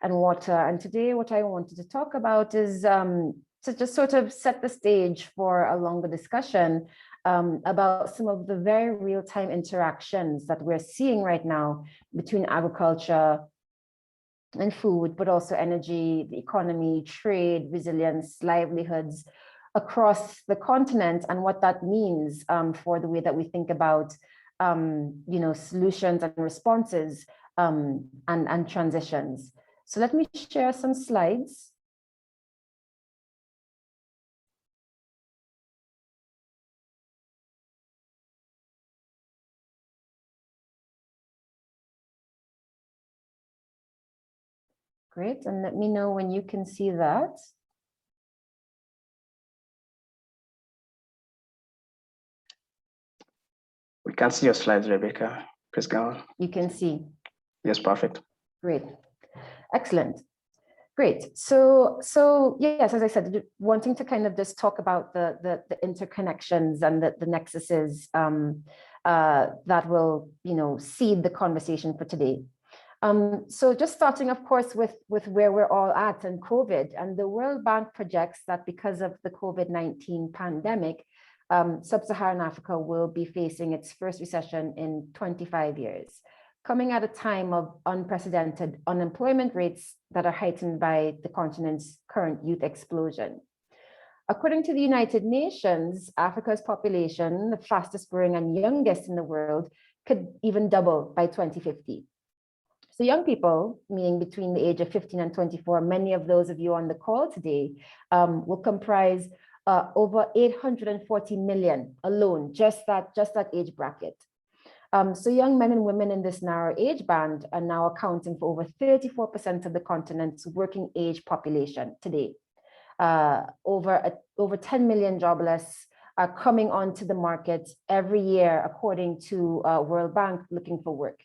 and water. And today what I wanted to talk about is to just sort of set the stage for a longer discussion about some of the very real-time interactions that we're seeing right now between agriculture and food, but also energy, the economy, trade, resilience, livelihoods across the continent, and what that means for the way that we think about solutions and responses and transitions. So let me share some slides. Great, and let me know when you can see that. We can see your slides, Rebecca. Please go on. You can see. Yes, perfect. Great, excellent. Great. So yes, as I said, wanting to kind of just talk about the interconnections and the nexuses that will seed the conversation for today. So just starting, of course, with where we're all at and COVID, and the World Bank projects that because of the COVID-19 pandemic, Sub-Saharan Africa will be facing its first recession in 25 years, coming at a time of unprecedented unemployment rates that are heightened by the continent's current youth explosion. According to the United Nations, Africa's population, the fastest growing and youngest in the world, could even double by 2050. So young people, meaning between the age of 15 and 24, many of those of you on the call today, will comprise over 840 million alone, just that age bracket. So young men and women in this narrow age band are now accounting for over 34% of the continent's working age population today. Over 10 million jobless are coming onto the market every year, according to World Bank looking for work.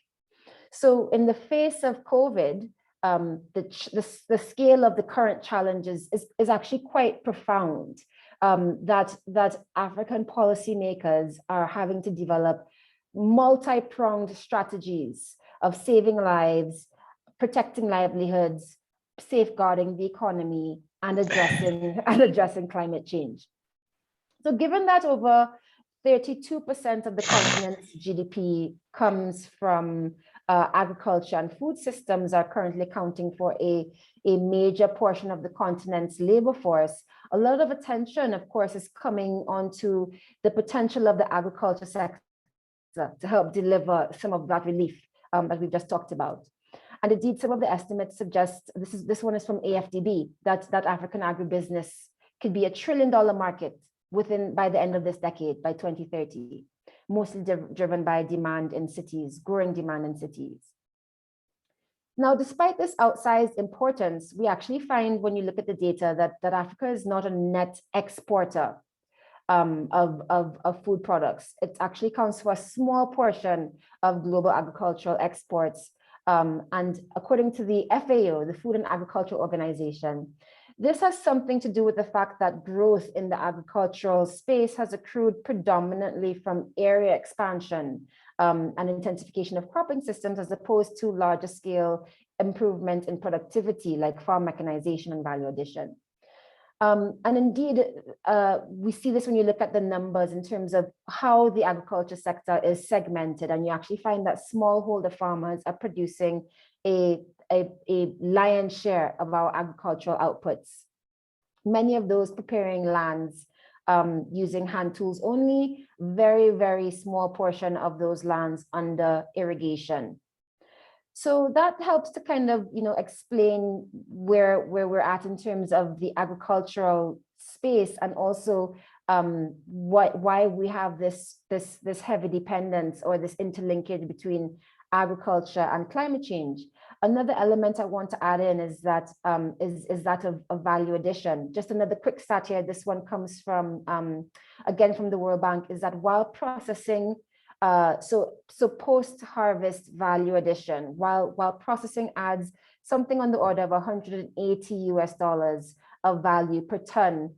So in the face of COVID, the scale of the current challenges is actually quite profound, that African policymakers are having to develop multi-pronged strategies of saving lives, protecting livelihoods, safeguarding the economy, and addressing climate change. So given that over 32% of the continent's GDP comes from agriculture, and food systems are currently accounting for a major portion of the continent's labor force, a lot of attention, of course, is coming onto the potential of the agriculture sector to help deliver some of that relief that we've just talked about. And indeed, some of the estimates suggest, this one is from AFDB, that African agribusiness could be $1 trillion market by the end of this decade, by 2030, mostly driven by demand in cities, growing demand in cities. Now, despite this outsized importance, we actually find when you look at the data that Africa is not a net exporter of food products. It actually accounts for a small portion of global agricultural exports. And according to the FAO, the Food and Agriculture Organization, this has something to do with the fact that growth in the agricultural space has accrued predominantly from area expansion and intensification of cropping systems, as opposed to larger scale improvement in productivity like farm mechanization and value addition. And indeed, we see this when you look at the numbers in terms of how the agriculture sector is segmented, and you actually find that smallholder farmers are producing a lion's share of our agricultural outputs. Many of those preparing lands using hand tools only, very, very small portion of those lands under irrigation. So that helps to kind of, explain where we're at in terms of the agricultural space, and also why we have this heavy dependence or this interlinkage between agriculture and climate change. Another element I want to add in is that of value addition. Just another quick stat here. This one comes from again from the World Bank, is that while processing so post-harvest value addition, while processing adds something on the order of $180 of value per ton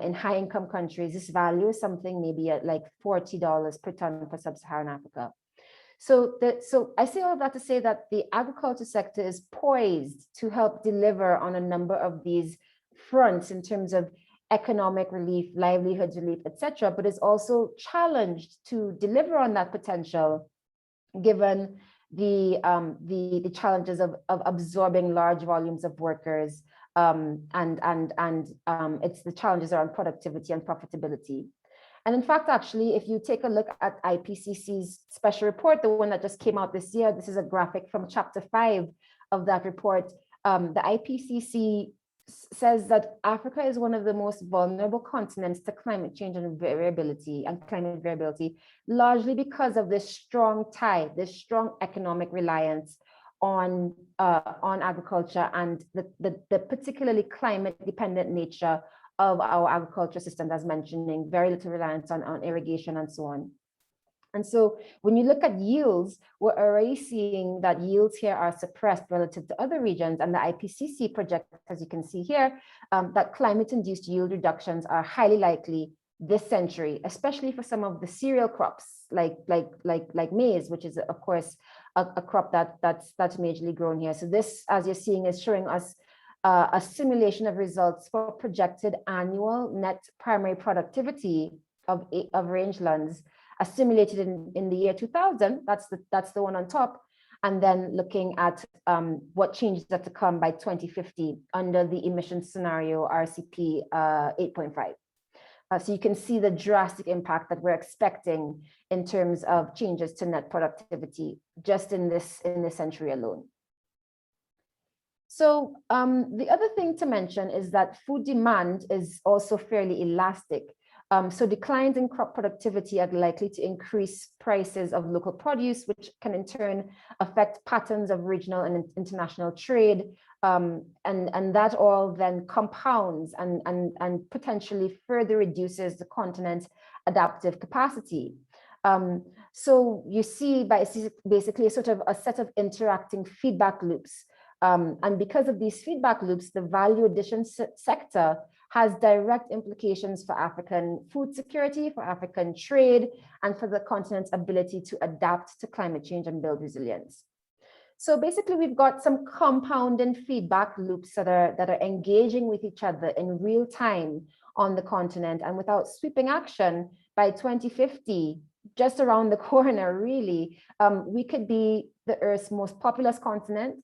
in high-income countries, this value is something maybe at like $40 per ton for Sub-Saharan Africa. So I say all of that to say that the agriculture sector is poised to help deliver on a number of these fronts in terms of economic relief, livelihoods relief, etc., but is also challenged to deliver on that potential, given the challenges of absorbing large volumes of workers, and it's the challenges around productivity and profitability. And in fact, actually, if you take a look at IPCC's special report, the one that just came out this year, this is a graphic from chapter 5 of that report. The IPCC says that Africa is one of the most vulnerable continents to climate change and climate variability, largely because of this strong tie, this strong economic reliance on agriculture and the particularly climate dependent nature of our agriculture system, as mentioning very little reliance on irrigation and so on. And so when you look at yields, we're already seeing that yields here are suppressed relative to other regions. And the IPCC projects, as you can see here, that climate-induced yield reductions are highly likely this century, especially for some of the cereal crops like maize, which is of course a crop that's majorly grown here. So this, as you're seeing, is showing us a simulation of results for projected annual net primary productivity of rangelands, assimilated in the year 2000, that's the one on top, and then looking at what changes are to come by 2050 under the emission scenario RCP 8.5. So you can see the drastic impact that we're expecting in terms of changes to net productivity just in this century alone. So the other thing to mention is that food demand is also fairly elastic. So declines in crop productivity are likely to increase prices of local produce, which can in turn affect patterns of regional and international trade. And that all then compounds and potentially further reduces the continent's adaptive capacity. So you see basically a sort of a set of interacting feedback loops. And because of these feedback loops, the value addition sector has direct implications for African food security, for African trade, and for the continent's ability to adapt to climate change and build resilience. So basically, we've got some compounding feedback loops that are engaging with each other in real time on the continent, and without sweeping action, by 2050, just around the corner, really, we could be the Earth's most populous continent,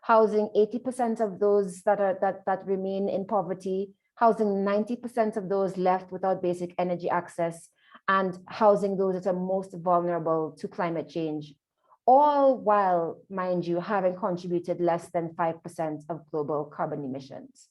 housing 80% of those that remain in poverty, housing 90% of those left without basic energy access, and housing those that are most vulnerable to climate change, all while, mind you, having contributed less than 5% of global carbon emissions.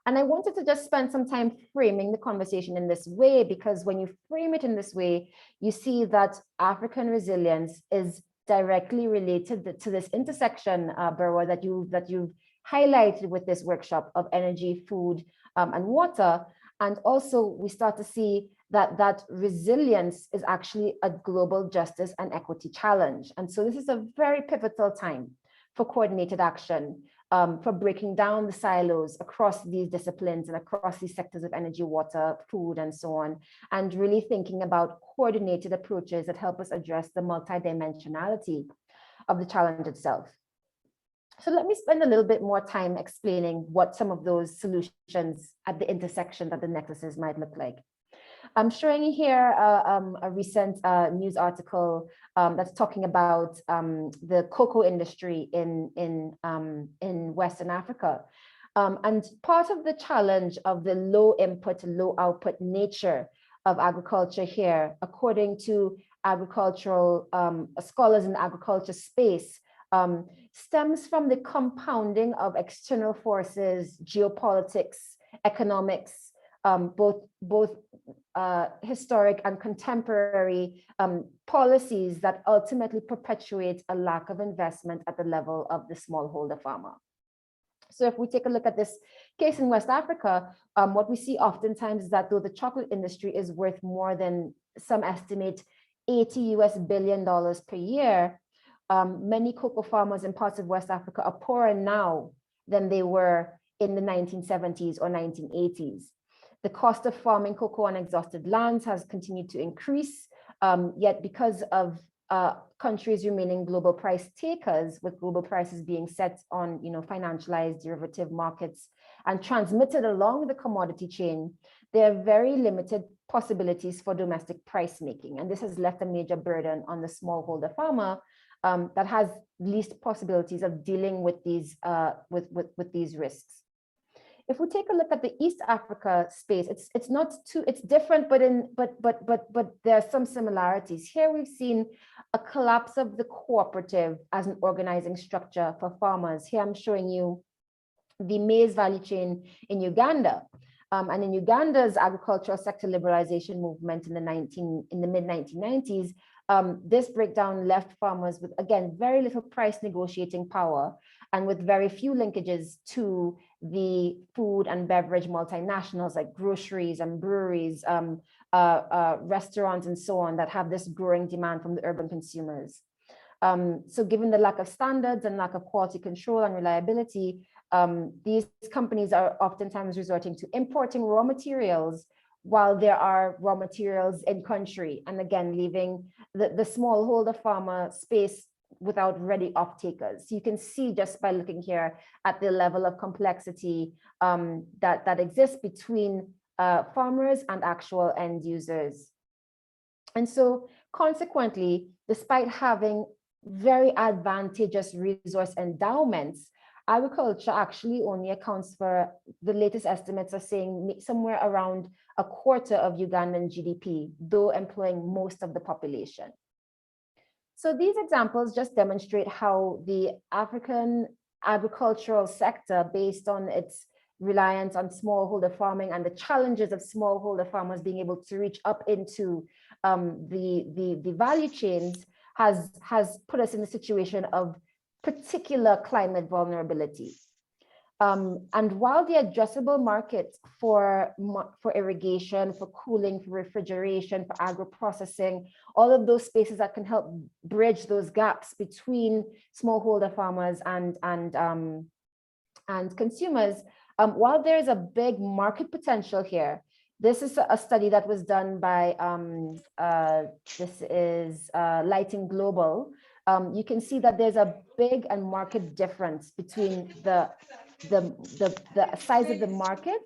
And I wanted to just spend some time framing the conversation in this way, because when you frame it in this way, you see that African resilience is directly related to this intersection, Berwa, that you've highlighted with this workshop of energy, food, and water. And also we start to see that resilience is actually a global justice and equity challenge. And so this is a very pivotal time for coordinated action, for breaking down the silos across these disciplines and across these sectors of energy, water, food, and so on, and really thinking about coordinated approaches that help us address the multidimensionality of the challenge itself. So let me spend a little bit more time explaining what some of those solutions at the intersection of the nexuses might look like. I'm showing you here a recent news article that's talking about the cocoa industry in Western Africa. And part of the challenge of the low input, low output nature of agriculture here, according to agricultural scholars in the agriculture space, stems from the compounding of external forces, geopolitics, economics, both historic and contemporary policies that ultimately perpetuate a lack of investment at the level of the smallholder farmer. So if we take a look at this case in West Africa, what we see oftentimes is that though the chocolate industry is worth more than some estimate $80 billion per year, many cocoa farmers in parts of West Africa are poorer now than they were in the 1970s or 1980s. The cost of farming cocoa on exhausted lands has continued to increase, yet because of countries remaining global price takers, with global prices being set on financialized derivative markets and transmitted along the commodity chain, there are very limited possibilities for domestic price making. And this has left a major burden on the smallholder farmer that has least possibilities of dealing with these risks. If we take a look at the East Africa space, it's different, but there are some similarities. Here we've seen a collapse of the cooperative as an organizing structure for farmers. Here I'm showing you the maize value chain in Uganda. And in Uganda's agricultural sector liberalization movement in the mid 1990s, this breakdown left farmers with, again, very little price negotiating power and with very few linkages to the food and beverage multinationals like groceries and breweries, restaurants and so on that have this growing demand from the urban consumers. So given the lack of standards and lack of quality control and reliability, these companies are oftentimes resorting to importing raw materials while there are raw materials in country, and again, leaving the smallholder farmer space without ready off-takers. So you can see just by looking here at the level of complexity that exists between farmers and actual end users. And so consequently, despite having very advantageous resource endowments, agriculture actually only accounts for, the latest estimates are saying, somewhere around a quarter of Ugandan GDP, though employing most of the population. So these examples just demonstrate how the African agricultural sector, based on its reliance on smallholder farming and the challenges of smallholder farmers being able to reach up into the value chains, has put us in a situation of particular climate vulnerability. And while the addressable market for irrigation, for cooling, for refrigeration, for agro-processing, all of those spaces that can help bridge those gaps between smallholder farmers and consumers, while there is a big market potential here, this is a study that was done by, Lighting Global. You can see that there's a big and market difference between the size of the market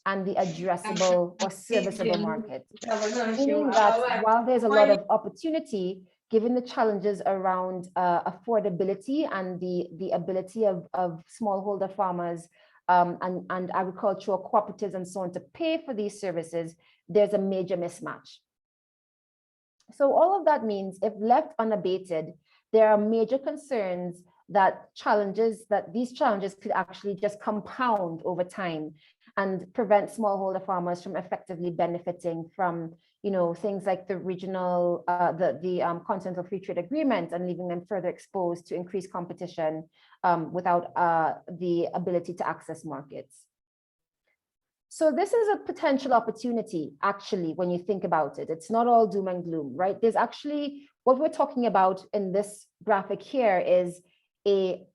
and the addressable or serviceable market. Meaning that while there's a lot of opportunity, given the challenges around affordability and the ability of smallholder farmers and agricultural cooperatives and so on to pay for these services, there's a major mismatch. So all of that means, if left unabated, there are major concerns that these challenges could actually just compound over time and prevent smallholder farmers from effectively benefiting from, things like the regional, the Continental Free Trade Agreement, and leaving them further exposed to increased competition without the ability to access markets. So this is a potential opportunity, actually, when you think about it. It's not all doom and gloom, right? There's actually, what we're talking about in this graphic here is a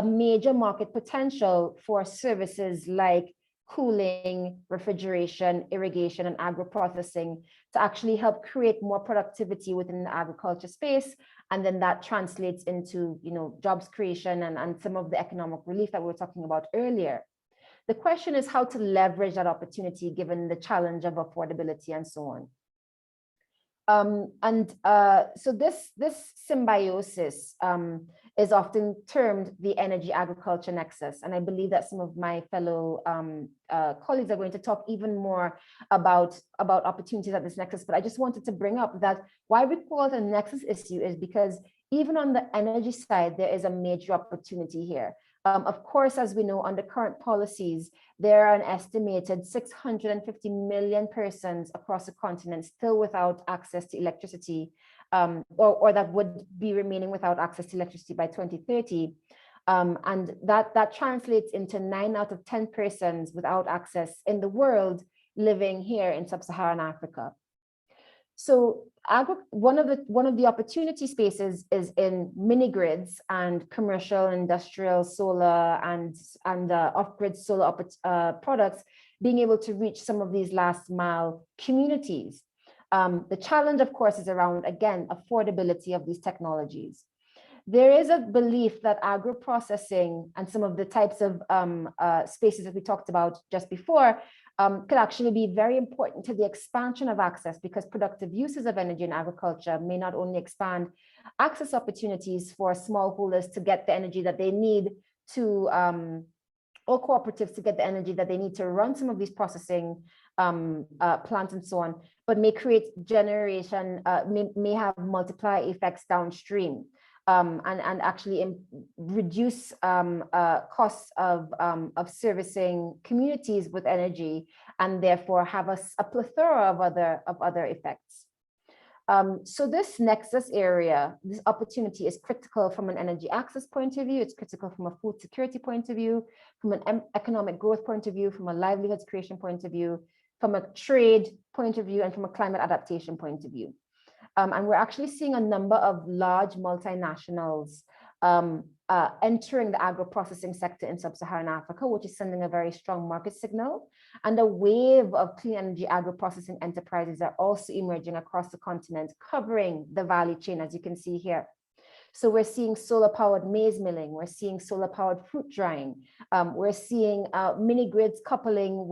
major market potential for services like cooling, refrigeration, irrigation, and agro-processing to actually help create more productivity within the agriculture space. And then that translates into, jobs creation and some of the economic relief that we were talking about earlier. The question is how to leverage that opportunity given the challenge of affordability and so on. So this symbiosis is often termed the energy agriculture nexus. And I believe that some of my fellow colleagues are going to talk even more about opportunities at this nexus. But I just wanted to bring up that why we call it a nexus issue is because even on the energy side, there is a major opportunity here. Of course, as we know, under current policies, there are an estimated 650 million persons across the continent still without access to electricity, or that would be remaining without access to electricity by 2030. And that translates into 9 out of 10 persons without access in the world living here in sub-Saharan Africa. So one of the opportunity spaces is in mini grids and commercial, industrial, solar and off-grid solar products being able to reach some of these last mile communities. The challenge, of course, is around, again, affordability of these technologies. There is a belief that agro-processing and some of the types of spaces that we talked about just before could actually be very important to the expansion of access, because productive uses of energy in agriculture may not only expand access opportunities for smallholders to get the energy that they need to, or cooperatives to get the energy that they need to run some of these processing plants and so on, but may create generation, may have multiply effects downstream. And actually reduce costs of servicing communities with energy, and therefore have a plethora of other effects. So this nexus area, this opportunity is critical from an energy access point of view. It's critical from a food security point of view, from an economic growth point of view, from a livelihoods creation point of view, from a trade point of view, and from a climate adaptation point of view. And we're actually seeing a number of large multinationals entering the agro-processing sector in sub-Saharan Africa, which is sending a very strong market signal. And a wave of clean energy agro-processing enterprises are also emerging across the continent, covering the value chain, as you can see here. So we're seeing solar-powered maize milling, we're seeing solar-powered fruit drying, we're seeing mini grids coupling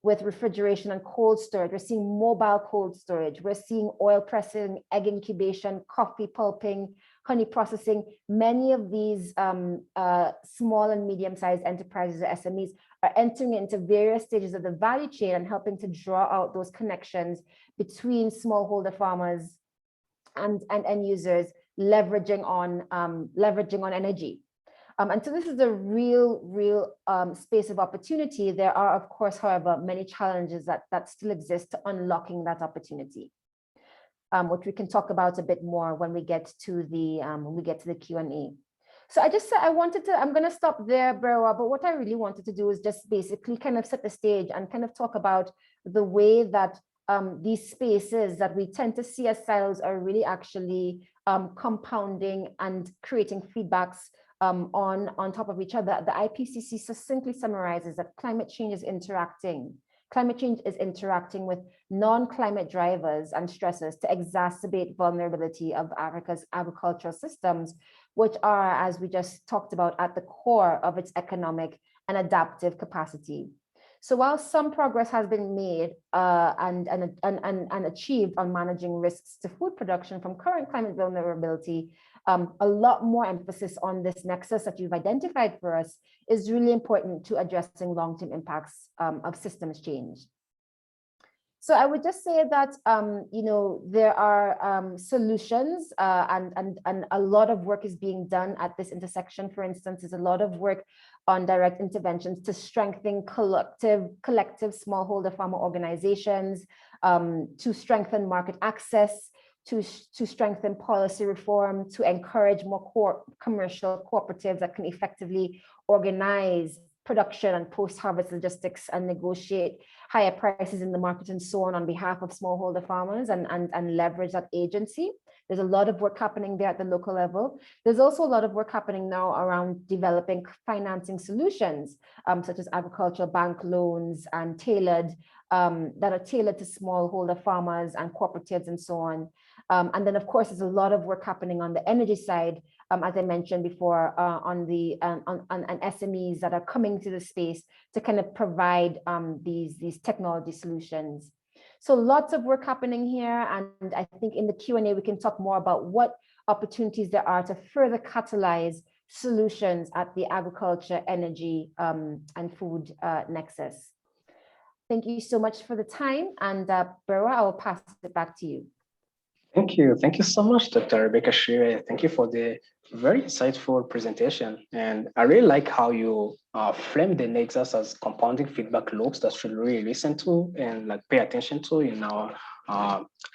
with refrigeration and cold storage. We're seeing mobile cold storage. We're seeing oil pressing, egg incubation, coffee pulping, honey processing. Many of these small and medium-sized enterprises or SMEs are entering into various stages of the value chain and helping to draw out those connections between smallholder farmers and end users, leveraging on energy. And so this is a real space of opportunity. There are, of course, however, many challenges that still exist to unlocking that opportunity, which we can talk about a bit more when we get to the Q&A. So I'm going to stop there, Brewa, but what I really wanted to do is just basically kind of set the stage and kind of talk about the way that these spaces that we tend to see as silos are really actually compounding and creating feedbacks on top of each other. The IPCC succinctly summarizes that climate change is interacting with non-climate drivers and stressors to exacerbate vulnerability of Africa's agricultural systems, which are, as we just talked about, at the core of its economic and adaptive capacity. So while some progress has been made and achieved on managing risks to food production from current climate vulnerability, a lot more emphasis on this nexus that you've identified for us is really important to addressing long-term impacts of systems change. So I would just say that, there are solutions and a lot of work is being done at this intersection. For instance, there's a lot of work on direct interventions to strengthen collective smallholder farmer organizations, to strengthen market access, to strengthen policy reform, to encourage more commercial cooperatives that can effectively organize production and post-harvest logistics and negotiate higher prices in the market and so on behalf of smallholder farmers and leverage that agency. There's a lot of work happening there at the local level. There's also a lot of work happening now around developing financing solutions, such as agricultural bank loans and that are tailored to smallholder farmers and cooperatives and so on. And then, of course, there's a lot of work happening on the energy side, as I mentioned before, on SMEs that are coming to the space to kind of provide these technology solutions. So lots of work happening here, and I think in the Q&A we can talk more about what opportunities there are to further catalyze solutions at the agriculture, energy, and food nexus. Thank you so much for the time, and Brewa, I will pass it back to you. Thank you so much, Dr. Rebecca Shire. Thank you for the very insightful presentation. And I really like how you frame the nexus as compounding feedback loops that should really listen to and pay attention to in our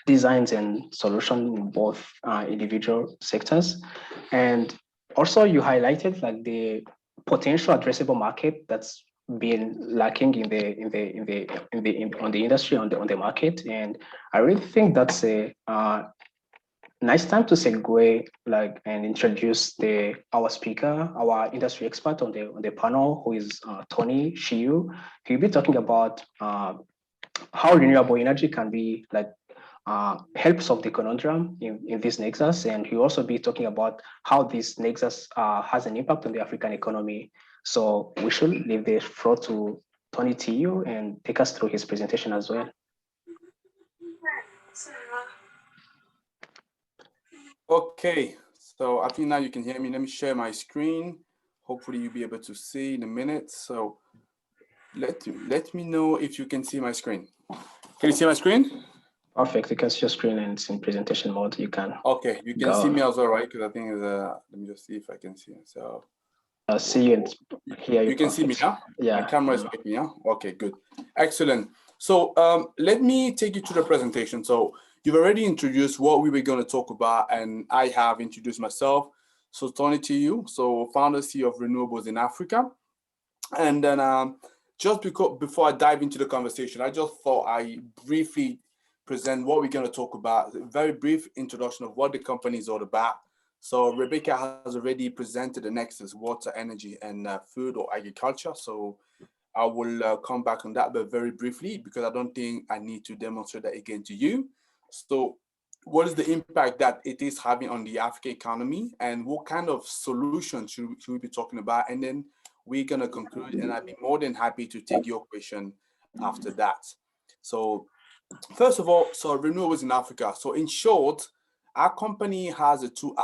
designs and solutions in both individual sectors. And also you highlighted the potential addressable market that's been lacking on the industry, on the market. And I really think that's a nice time to segue and introduce our speaker, our industry expert on the panel, who is Tony Shiu. He'll be talking about how renewable energy can be help solve the conundrum in this Nexus, and he'll also be talking about how this Nexus has an impact on the African economy. So we should leave the floor to Tony TU and take us through his presentation as well. Okay, so I think now you can hear me. Let me share my screen. Hopefully you'll be able to see in a minute. So let me know if you can see my screen. Can you see my screen? Perfect. You can see your screen and it's in presentation mode. You can. Okay, you can see me as well, right? Because I think let me just see if I can see it. So see you and hear you. You can see me now? Yeah. My camera is with me now? Okay, good. Excellent. So let me take you to the presentation. So you've already introduced what we were going to talk about, and I have introduced myself. So Tony TU, so founder CEO of Renewables in Africa. And then just before I dive into the conversation, I just thought I briefly present what we're going to talk about, a very brief introduction of what the company is all about. So Rebecca has already presented the Nexus, water, energy, and food or agriculture. So I will come back on that, but very briefly, because I don't think I need to demonstrate that again to you. So what is the impact that it is having on the African economy, and what kind of solutions should we be talking about? And then we're going to conclude, and I'd be more than happy to take your question after that. So first of all, so renewables in Africa. So in short, our company has two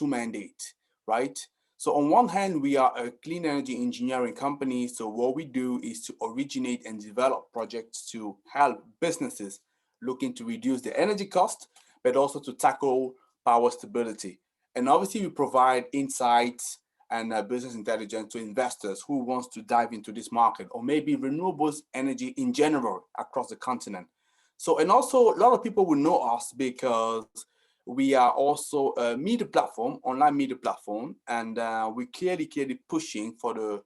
mandates, right? So on one hand, we are a clean energy engineering company. So what we do is to originate and develop projects to help businesses looking to reduce the energy cost, but also to tackle power stability. And obviously we provide insights and business intelligence to investors who wants to dive into this market, or maybe renewables energy in general across the continent. So, and also a lot of people will know us because we are also a media platform, online media platform, and we're clearly pushing for the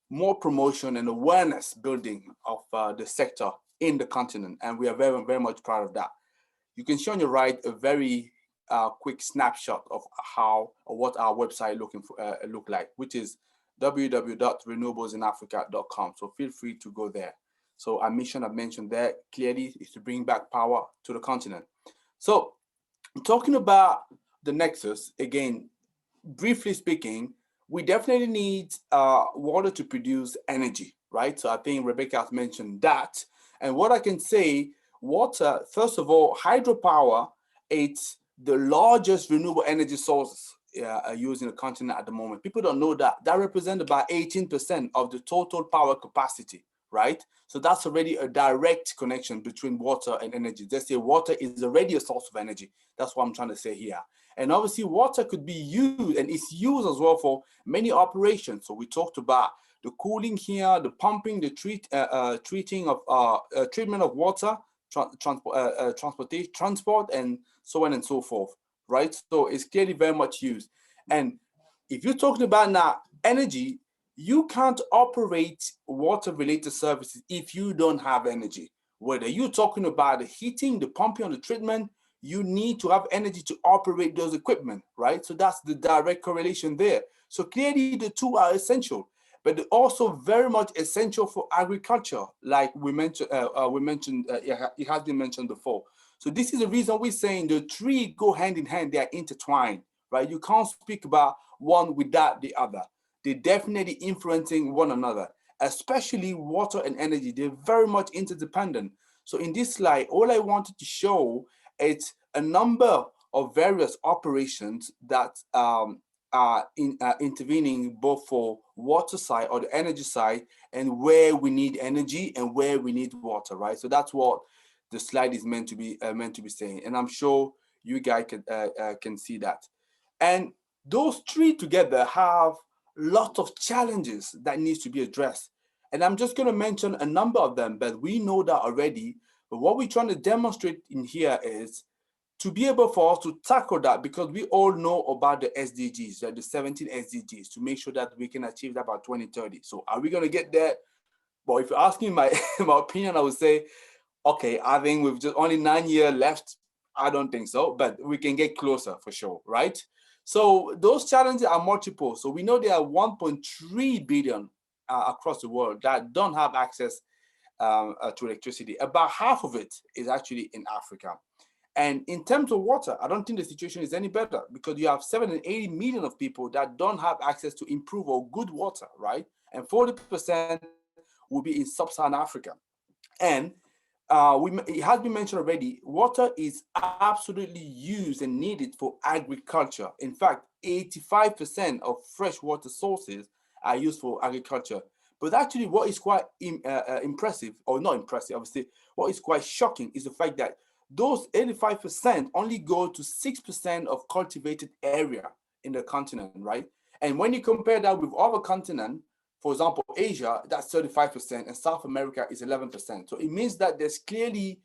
more promotion and awareness building of the sector in the continent. And we are very, very much proud of that. You can see on your right a very quick snapshot of how or what our website look like, which is www.renewablesinafrica.com. So feel free to go there. So our mission I've mentioned there clearly is to bring back power to the continent. So talking about the Nexus, again, briefly speaking, we definitely need water to produce energy, right? So I think Rebecca has mentioned that. And what I can say, water, first of all, hydropower, it's the largest renewable energy source used in the continent at the moment. People don't know that. That represents about 18% of the total power capacity, right? So that's already a direct connection between water and energy. They say water is already a source of energy. That's what I'm trying to say here. And obviously water could be used, and it's used as well for many operations. So we talked about the cooling here, the pumping, the treatment of water, transport, and so on and so forth, right? So it's clearly very much used. And if you're talking about now energy, you can't operate water-related services if you don't have energy. Whether you're talking about the heating, the pumping, or the treatment, you need to have energy to operate those equipment, right? So that's the direct correlation there. So clearly the two are essential, but they're also very much essential for agriculture, like we mentioned. It has been mentioned before. So this is the reason we're saying the three go hand in hand. They are intertwined, right? You can't speak about one without the other. They're definitely influencing one another, especially water and energy. They're very much interdependent. So in this slide, all I wanted to show is a number of various operations that are intervening both for water side or the energy side, and where we need energy and where we need water, right? So that's what the slide is meant to be saying, and I'm sure you guys can see that. And those three together have lots of challenges that needs to be addressed. And I'm just going to mention a number of them, but we know that already. But what we're trying to demonstrate in here is to be able for us to tackle that, because we all know about the SDGs, the 17 SDGs, to make sure that we can achieve that by 2030. So are we going to get there? Well, if you're asking my opinion, I would say, okay, I think we've just only 9 years left. I don't think so, but we can get closer for sure, right? So those challenges are multiple. So we know there are 1.3 billion across the world that don't have access to electricity. About half of it is actually in Africa. And in terms of water, I don't think the situation is any better because you have 780 million of people that don't have access to improved or good water, right? And 40% will be in sub-Saharan Africa. And it has been mentioned already, water is absolutely used and needed for agriculture. In fact, 85% of fresh water sources are used for agriculture. But actually what is quite impressive, or not impressive, obviously, what is quite shocking is the fact that those 85% only go to 6% of cultivated area in the continent, right? And when you compare that with other continents, for example, Asia, that's 35%, and South America is 11%. So it means that there's clearly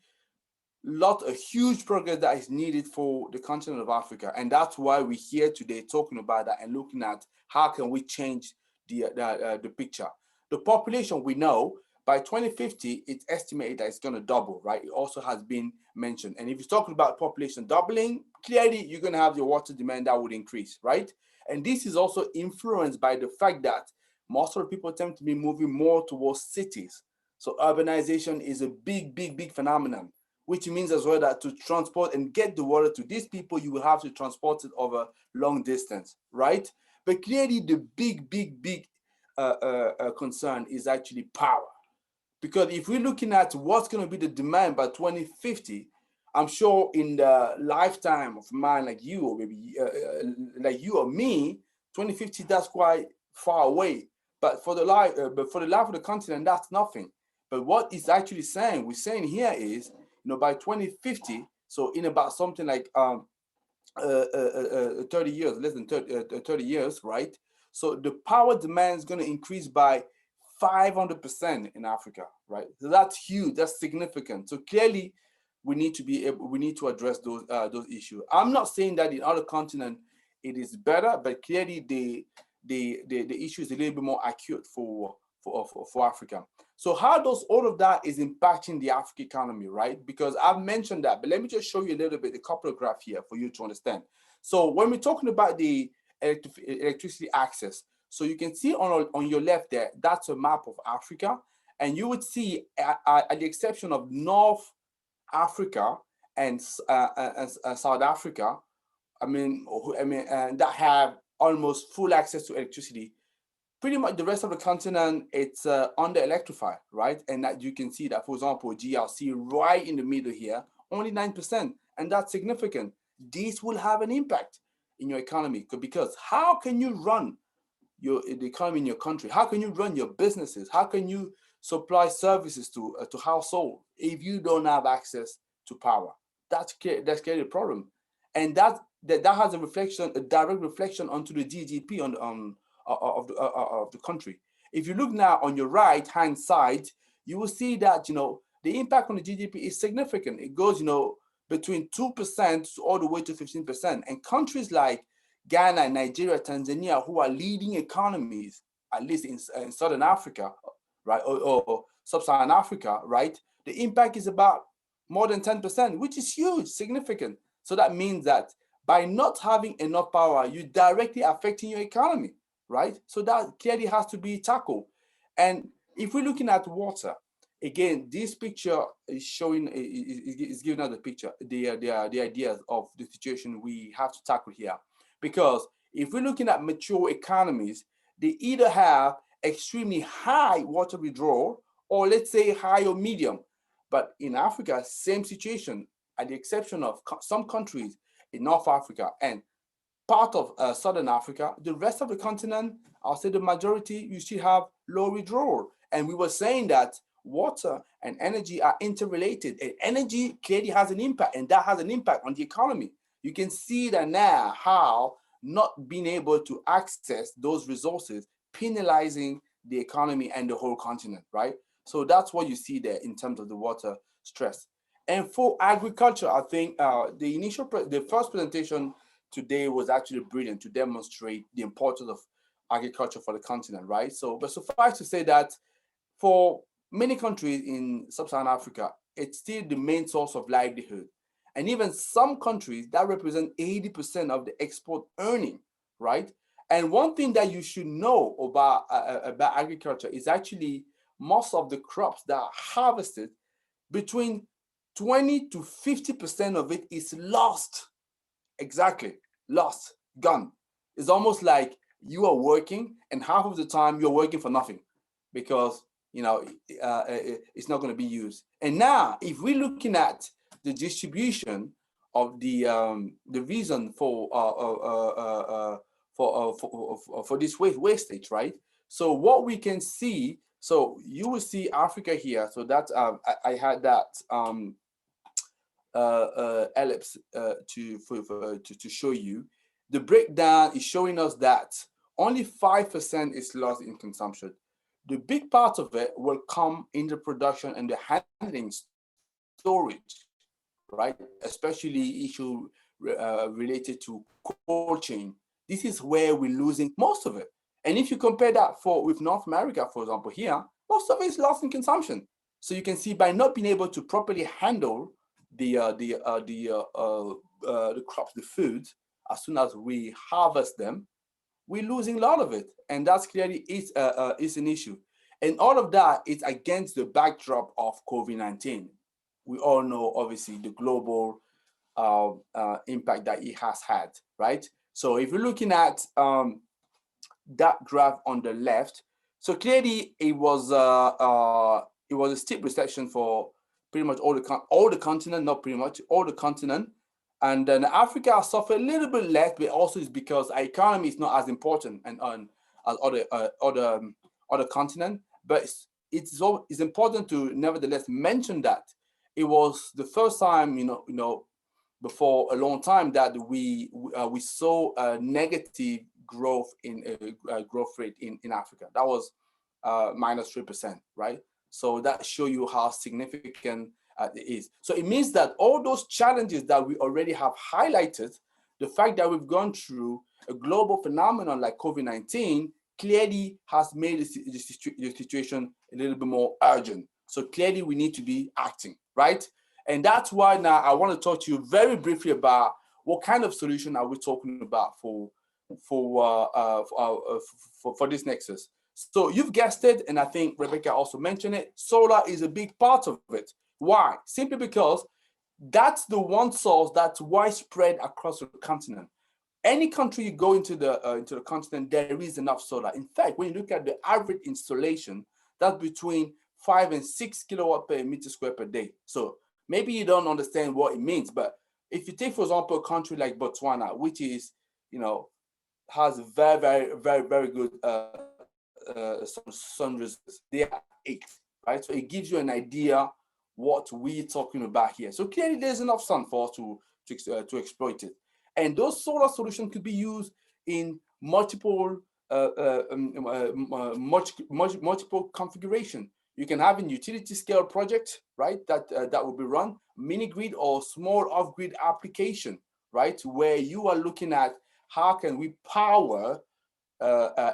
a huge progress that is needed for the continent of Africa. And that's why we're here today talking about that and looking at how can we change the picture. The population, we know, by 2050, it's estimated that it's going to double, right? It also has been mentioned. And if you're talking about population doubling, clearly you're going to have your water demand that would increase, right? And this is also influenced by the fact that most of the people tend to be moving more towards cities. So urbanization is a big phenomenon, which means as well that to transport and get the water to these people, you will have to transport it over long distance, right? But clearly the big concern is actually power. Because if we're looking at what's going to be the demand by 2050, I'm sure in the lifetime of man like you, or maybe like you or me, 2050, that's quite far away. But for the life of the continent, that's nothing. But what it's actually saying, we're saying here is, by 2050, so in about something like 30 years, less than 30 years, right? So the power demand is going to increase by 500% in Africa, right? So that's huge, that's significant. So clearly, we need to address those issues. I'm not saying that in other continents it is better, but clearly the issue is a little bit more acute for Africa. So how does all of that is impacting the African economy, right? Because I've mentioned that, but let me just show you a little bit, a couple of graphs here for you to understand. So when we're talking about the electricity access, so you can see on your left there, that's a map of Africa, and you would see, at the exception of North Africa and South Africa, that have almost full access to electricity. Pretty much the rest of the continent, it's under electrified, right? And that you can see that, for example, GRC right in the middle here, only 9%, and that's significant. This will have an impact in your economy, because how can you run the economy in your country? How can you run your businesses? How can you supply services to household if you don't have access to power? That's clearly a problem, and that has a direct reflection onto the GDP of the country. If you look now on your right hand side, you will see that the impact on the GDP is significant. It goes between 2% all the way to 15%, and countries like Ghana, Nigeria, Tanzania, who are leading economies, at least in Southern Africa, right, or Sub-Saharan Africa, right, the impact is about more than 10%, which is huge, significant. So that means that by not having enough power, you're directly affecting your economy, right? So that clearly has to be tackled. And if we're looking at water, again, this picture is showing, is giving us the picture, the ideas of the situation we have to tackle here. Because if we're looking at mature economies, they either have extremely high water withdrawal, or let's say high or medium. But in Africa, same situation, at the exception of some countries in North Africa and part of Southern Africa. The rest of the continent, I'll say the majority, you still have low withdrawal. And we were saying that water and energy are interrelated, and energy clearly has an impact, and that has an impact on the economy. You can see that now, how not being able to access those resources penalizing the economy and the whole continent, right? So that's what you see there in terms of the water stress. And for agriculture, I think the first presentation today was actually brilliant to demonstrate the importance of agriculture for the continent, right? So, but suffice to say that for many countries in Sub-Saharan Africa, it's still the main source of livelihood. And even some countries that represent 80% of the export earning, right? And one thing that you should know about agriculture is actually most of the crops that are harvested between 20 to 50% of it is lost. Exactly, lost, gone. It's almost like you are working and half of the time you're working for nothing because it's not going to be used. And now, if we're looking at the distribution of the reason for this wastage, right? So what we can see, so you will see Africa here. So that I had that ellipse to show you. The breakdown is showing us that only 5% is lost in consumption. The big part of it will come in the production and the handling storage, right? Especially issue related to cold chain. This is where we're losing most of it. And if you compare that with North America, for example, here, most of it is lost in consumption. So you can see by not being able to properly handle the crops, the food, as soon as we harvest them, we're losing a lot of it, and that's clearly is an issue. And all of that is against the backdrop of COVID-19. We all know, obviously, the global impact that it has had, right? So if you're looking at that graph on the left, so clearly it was a steep recession for pretty much all the continent, not pretty much all the continent. And then Africa suffered a little bit less, but also is because our economy is not as important and as other continent. But it's important to nevertheless mention that it was the first time, before a long time that we saw a negative growth in growth rate in Africa. That was -3%, right? So that shows you how significant it is. So it means that all those challenges that we already have highlighted, the fact that we've gone through a global phenomenon like COVID-19 clearly has made the situation a little bit more urgent. So clearly we need to be acting, right? And that's why now I want to talk to you very briefly about what kind of solution are we talking about for this Nexus. So you've guessed it, and I think Rebecca also mentioned it, solar is a big part of it. Why? Simply because that's the one source that's widespread across the continent. Any country you go into the continent, there is enough solar. In fact, when you look at the average installation, that's between 5 and 6 kilowatt per meter square per day. So maybe you don't understand what it means, but if you take, for example, a country like Botswana, which is, has very, very, very, very good sun reserves, they are 8, right? So it gives you an idea what we're talking about here. So clearly there's enough sun for us to exploit it. And those solar solutions could be used in multiple multiple configuration. You can have a utility scale project, right? That will be run, mini grid or small off-grid application, right? Where you are looking at how can we power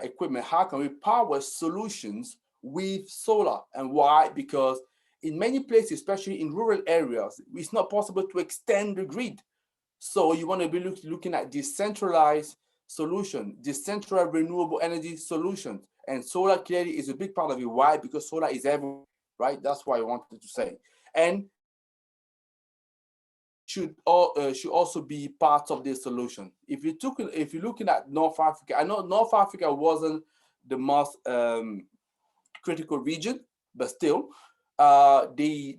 equipment, how can we power solutions with solar, and why? Because in many places, especially in rural areas, it's not possible to extend the grid. So you want to be looking at decentralized solution, decentralized renewable energy solutions. And solar clearly is a big part of it. Why? Because solar is everywhere, right? That's why I wanted to say. And should also be part of this solution. If you're looking at North Africa, I know North Africa wasn't the most critical region, but still, they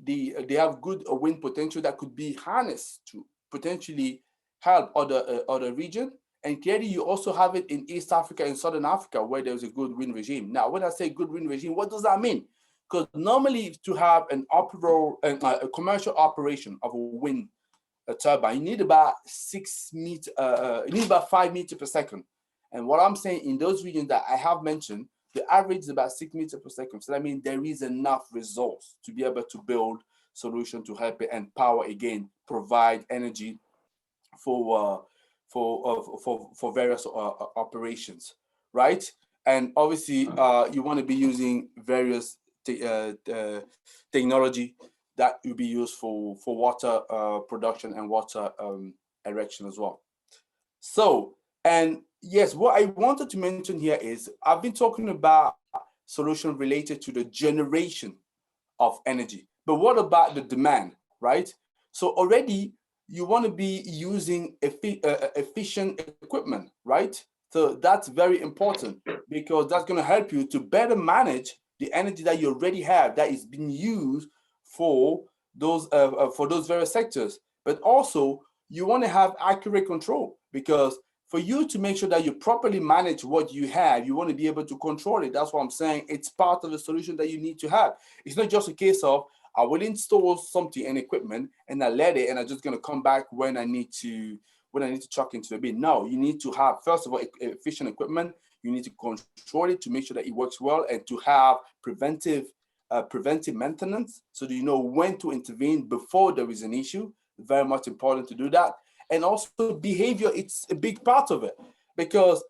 have good wind potential that could be harnessed to potentially help other region. And clearly you also have it in East Africa and Southern Africa where there's a good wind regime. Now, when I say good wind regime, what does that mean? Because normally to have a commercial operation of a wind turbine, you need about 5 meters per second. And what I'm saying, in those regions that I have mentioned, the average is about 6 meters per second. So that means there is enough resource to be able to build solution to help it and power, again, provide energy for various operations, right? And obviously, you want to be using various technology that will be used for water production and water erection as well. So, and yes, what I wanted to mention here is I've been talking about solutions related to the generation of energy, but what about the demand? right? So already you want to be using efficient equipment, right? So that's very important because that's going to help you to better manage the energy that you already have that is being used for those various sectors. But also you want to have accurate control, because for you to make sure that you properly manage what you have, you want to be able to control it. That's what I'm saying. It's part of the solution that you need to have. It's not just a case of, I will install something and equipment and I let it and I'm just going to come back when I need to chuck into the bin. No, you need to have, first of all, efficient equipment. You need to control it to make sure that it works well, and to have preventive maintenance, so that you know when to intervene before there is an issue. Very much important to do that. And also behavior, it's a big part of it, because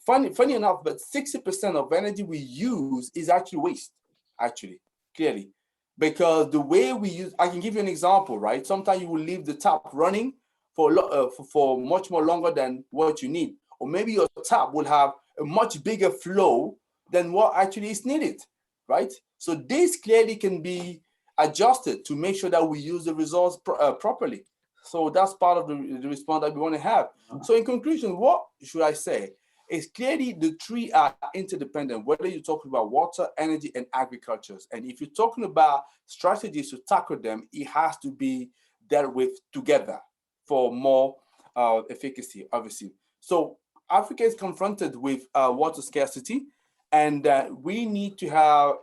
funny enough, but 60% of energy we use is actually waste, actually, clearly. Because the way we use, I can give you an example, right? Sometimes you will leave the tap running for much more longer than what you need. Or maybe your tap will have a much bigger flow than what actually is needed, right? So this clearly can be adjusted to make sure that we use the resource properly. So that's part of the response that we want to have. So in conclusion, what should I say? It's clearly the three are interdependent, whether you're talking about water, energy, and agriculture. And if you're talking about strategies to tackle them, it has to be dealt with together for more efficacy, obviously. So Africa is confronted with water scarcity, and we need to have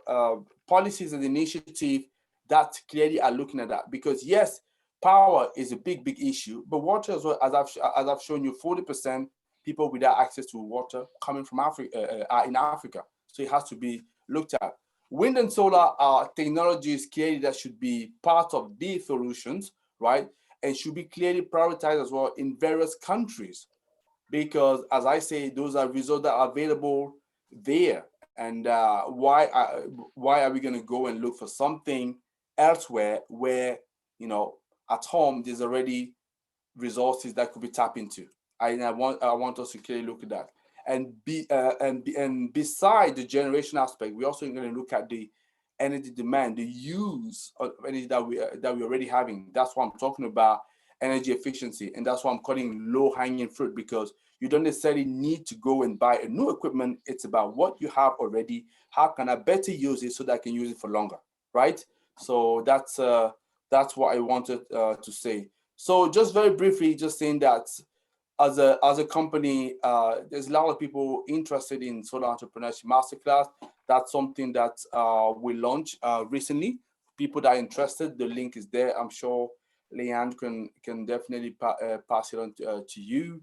policies and initiatives that clearly are looking at that. Because yes, power is a big issue, but water as well, as I've shown you, 40% people without access to water coming from Africa are in Africa. So it has to be looked at. Wind and solar are technologies clearly that should be part of these solutions, right? And should be clearly prioritized as well in various countries, because as I say, those are resources that are available there. And why are we going to go and look for something elsewhere where, you know, at home there's already resources that could be tapped into? I want us to clearly look at that. And beside the generation aspect, we're also going to look at the energy demand, the use of energy that we're already having. That's why I'm talking about energy efficiency, and that's why I'm calling low-hanging fruit, because you don't necessarily need to go and buy a new equipment. It's about what you have already. How can I better use it so that I can use it for longer, right? So that's what I wanted to say. So just very briefly, just saying that as a company, there's a lot of people interested in Solar Entrepreneurship Masterclass. That's something that we launched recently. People that are interested, the link is there. I'm sure Leanne can definitely pass it on to you.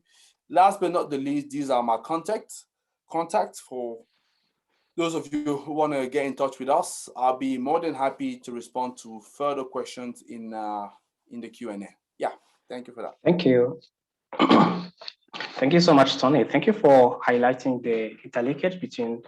Last but not the least, these are my contacts for those of you who want to get in touch with us. I'll be more than happy to respond to further questions in the Q&A. Yeah, thank you for that. Thank you. Thank you so much, Tony. Thank you for highlighting the interlinkage between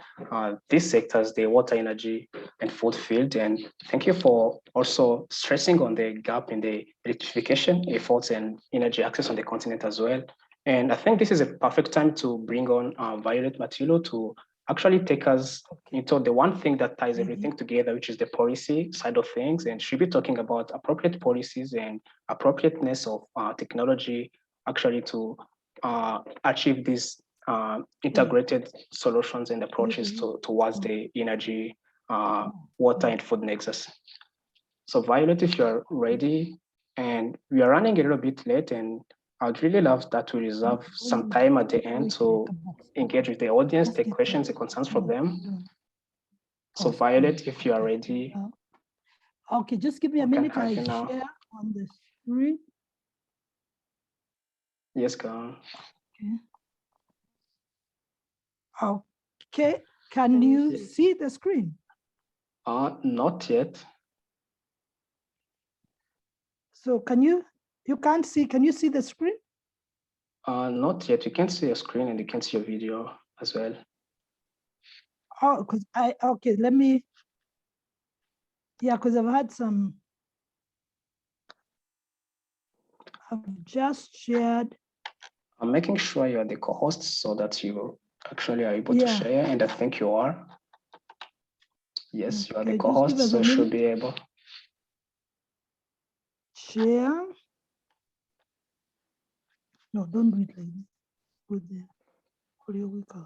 these sectors, the water, energy, and food field. And thank you for also stressing on the gap in the electrification efforts and energy access on the continent as well. And I think this is a perfect time to bring on Violet Matillo to actually take us into the one thing that ties everything together, which is the policy side of things. And she'll be talking about appropriate policies and appropriateness of technology actually to achieve these integrated solutions and approaches towards the energy, water, and food nexus. So Violet, if you're ready, and we are running a little bit late, and I'd really love that to reserve some time at the end to engage with the audience, take questions and concerns from them. So Violet, if you are ready. Okay, just give me a minute. I share on the screen. Yes, go on. Okay, can you see the screen? Not yet. So you can't see, can you see the screen? Not yet. You can see your screen and you can see your video as well. Oh, okay, let me, yeah, because I've had some, I've just shared. I'm making sure you're the co-host so that you actually are able to share, and I think you are. Yes, you are the co-host, so you should be able. Share. No, don't do it like this. Put the audio weaker.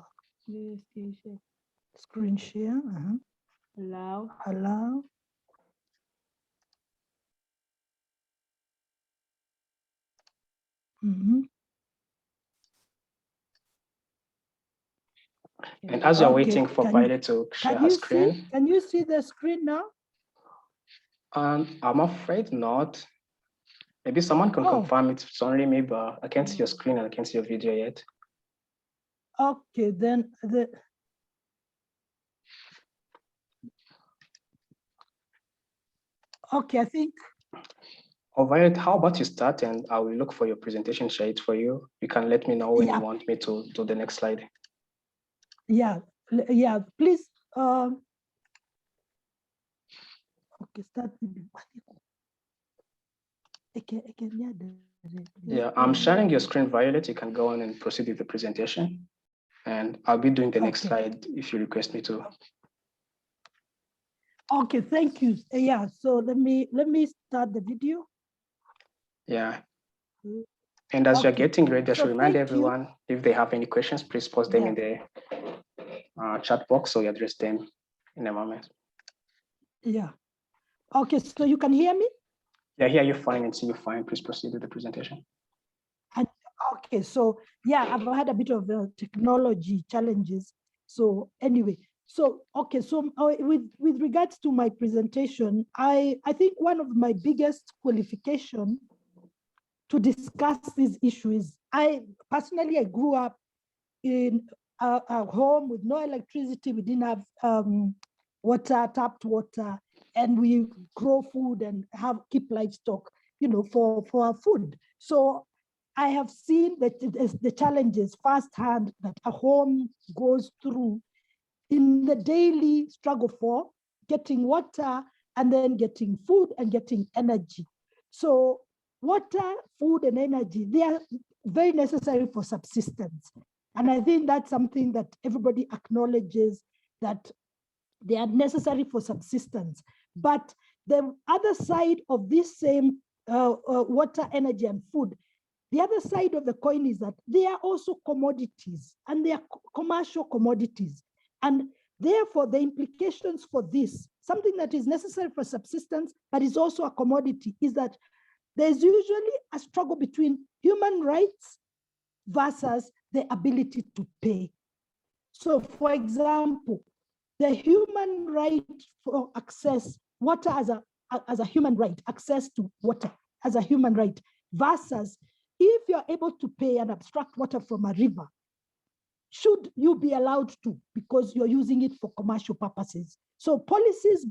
Screen share. Allow. Allow. And as you're Okay, waiting for Violet to share her screen. Can you see the screen now? I'm afraid not. Maybe someone can confirm it's only me, but I can't see your screen and I can't see your video yet. Okay, then okay, I think. Oh, Violet, how about you start and I will look for your presentation, share it for you. You can let me know when you want me to do the next slide. Yeah, please. Okay, start. Yeah, I'm sharing your screen, Violet. You can go on and proceed with the presentation. And I'll be doing the next slide if you request me to. Okay, thank you. Yeah, so let me start the video. Yeah. And as you're getting ready, I should remind everyone, if they have any questions, please post them in the chat box so we address them in a moment. Yeah. Okay, so you can hear me? Yeah, hear you fine and see you fine. Please proceed with the presentation. Okay, so yeah, I've had a bit of technology challenges. So anyway, so okay, so with regards to my presentation, I think one of my biggest qualification to discuss this issue is I grew up in a home with no electricity. We didn't have water, tapped water, and we grow food and keep livestock, for our food. So I have seen the challenges firsthand that a home goes through in the daily struggle for getting water and then getting food and getting energy. So water, food, and energy, they are very necessary for subsistence. And I think that's something that everybody acknowledges, that they are necessary for subsistence. But the other side of this same water, energy, and food, the other side of the coin is that they are also commodities, and they are commercial commodities. And therefore, the implications for this, something that is necessary for subsistence, but is also a commodity, is that there's usually a struggle between human rights versus the ability to pay. So, for example, the human right for access, water as a human right, access to water as a human right, versus if you're able to pay and abstract water from a river, should you be allowed to, because you're using it for commercial purposes. So policies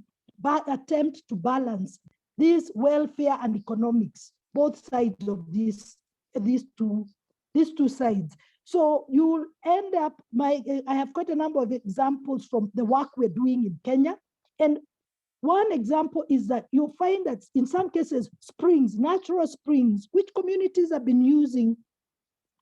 attempt to balance this welfare and economics, both sides of these two sides. So you'll end up, I have quite a number of examples from the work we're doing in Kenya. And one example is that you'll find that in some cases, springs, natural springs, which communities have been using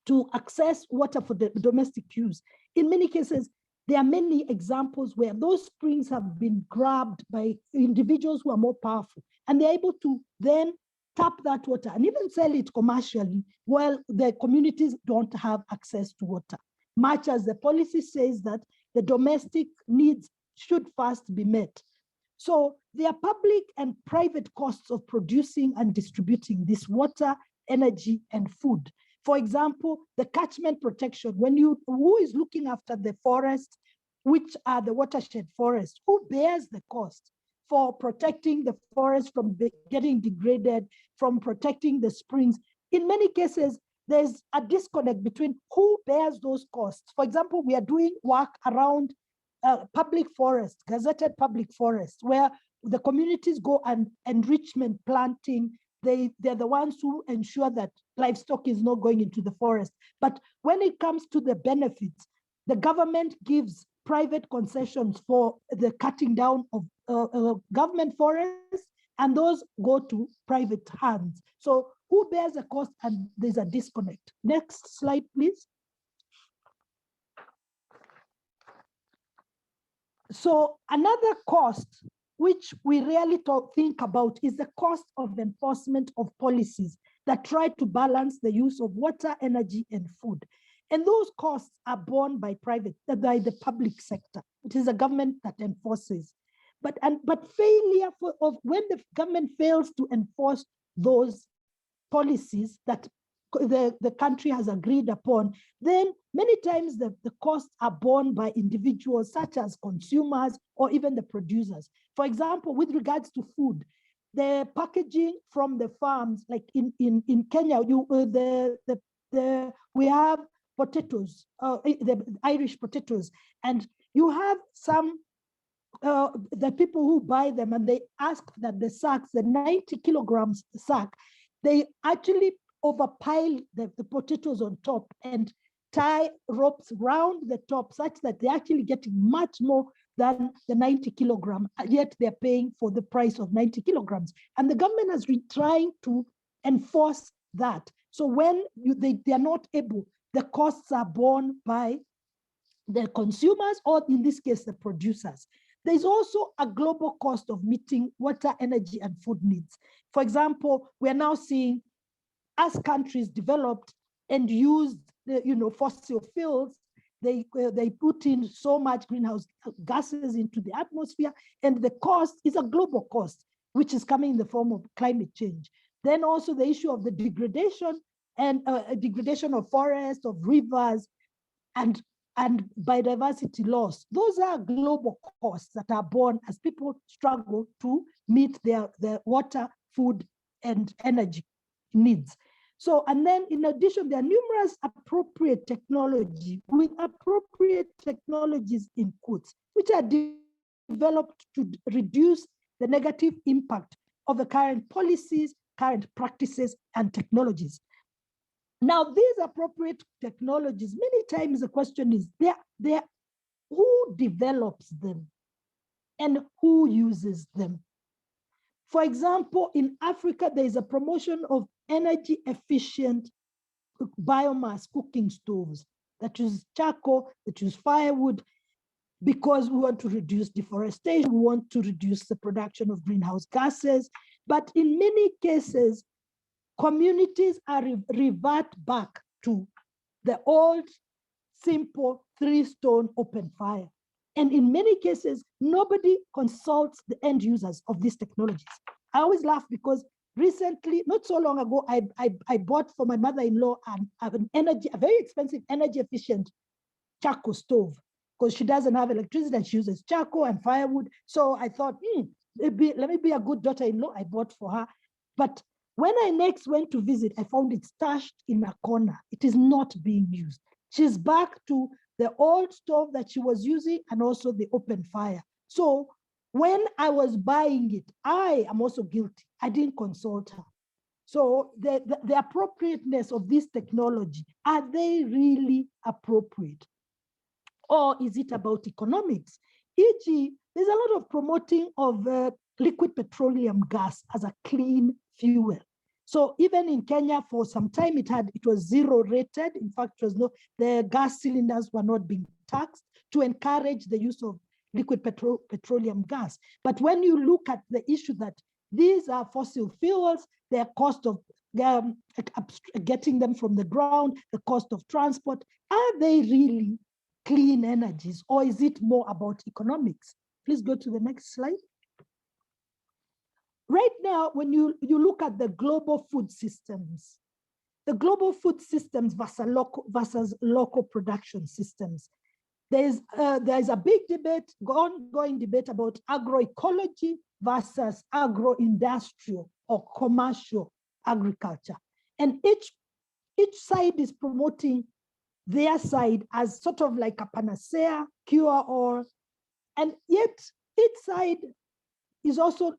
to access water for the domestic use. In many cases, there are many examples where those springs have been grabbed by individuals who are more powerful, and they're able to then tap that water and even sell it commercially, while the communities don't have access to water, much as the policy says that the domestic needs should first be met. So there are public and private costs of producing and distributing this water, energy, and food. For example, the catchment protection, who is looking after the forests, which are the watershed forests, who bears the cost for protecting the forest from getting degraded, from protecting the springs? In many cases, there's a disconnect between who bears those costs. For example, we are doing work around public forests, gazetted public forests, where the communities go and enrichment planting. They're the ones who ensure that livestock is not going into the forest. But when it comes to the benefits, the government gives private concessions for the cutting down of government forests, and those go to private hands. So who bears the cost? And there's a disconnect. Next slide, please. So another cost which we rarely think about, is the cost of enforcement of policies that try to balance the use of water, energy, and food. And those costs are borne by the public sector. It is the government that enforces. But failure when the government fails to enforce those policies that the country has agreed upon, then many times the costs are borne by individuals such as consumers or even the producers. For example, with regards to food, the packaging from the farms, like in Kenya, we have potatoes, the Irish potatoes, and you have some the people who buy them, and they ask that the sacks, the 90 kilograms sack, they actually overpile the potatoes on top and tie ropes round the top such that they're actually getting much more than the 90 kilogram, yet they're paying for the price of 90 kilograms. And the government has been trying to enforce that. So when they are not able, the costs are borne by the consumers, or in this case, the producers. There's also a global cost of meeting water, energy, and food needs. For example, we're now seeing as countries developed and used fossil fuels, they put in so much greenhouse gases into the atmosphere, and the cost is a global cost, which is coming in the form of climate change. Then also the issue of the degradation and degradation of forests, of rivers, and biodiversity loss. Those are global costs that are borne as people struggle to meet their water, food, and energy needs. So, and then in addition, there are numerous appropriate technologies in quotes, which are developed to reduce the negative impact of the current policies, current practices, and technologies. Now, these appropriate technologies, many times the question is, who develops them and who uses them? For example, in Africa, there is a promotion of energy efficient biomass cooking stoves that use charcoal, that use firewood, because we want to reduce deforestation, we want to reduce the production of greenhouse gases. But in many cases, communities are revert back to the old, simple 3-stone open fire. And in many cases, nobody consults the end users of these technologies. I always laugh because recently, not so long ago, I bought for my mother-in-law a very expensive energy efficient charcoal stove, because she doesn't have electricity and she uses charcoal and firewood. So I thought, let me be a good daughter-in-law. I bought for her. But when I next went to visit, I found it stashed in a corner. It is not being used. She's back to the old stove that she was using and also the open fire. So when I was buying it, I am also guilty. I didn't consult her. So the appropriateness of this technology, are they really appropriate? Or is it about economics? E.g., there's a lot of promoting of liquid petroleum gas as a clean fuel. So even in Kenya, for some time, it was zero rated. In fact, the gas cylinders were not being taxed to encourage the use of liquid petroleum gas. But when you look at the issue that these are fossil fuels, their cost of getting them from the ground, the cost of transport, are they really clean energies, or is it more about economics? Please go to the next slide. Right now, when you look at the global food systems versus local production systems, there's a big debate, ongoing debate about agroecology versus agro-industrial or commercial agriculture. And each side is promoting their side as sort of like a panacea, cure-all, and yet each side is also,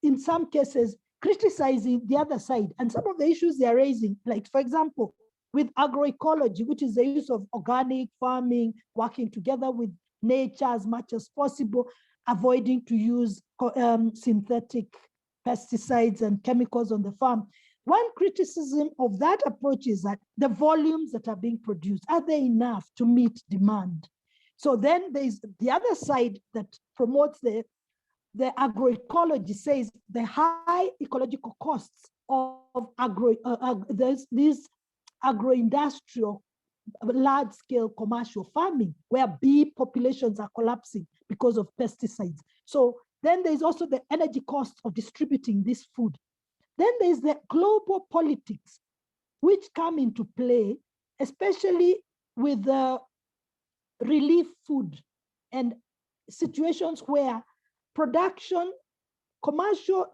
in some cases, criticizing the other side. And some of the issues they are raising, like, for example, with agroecology, which is the use of organic farming, working together with nature as much as possible, avoiding to use synthetic pesticides and chemicals on the farm. One criticism of that approach is that the volumes that are being produced, are they enough to meet demand? So then there's the other side that promotes the the agroecology says the high ecological costs of these agro-industrial large-scale commercial farming, where bee populations are collapsing because of pesticides. So then there's also the energy costs of distributing this food. Then there's the global politics, which come into play, especially with the relief food and situations where production,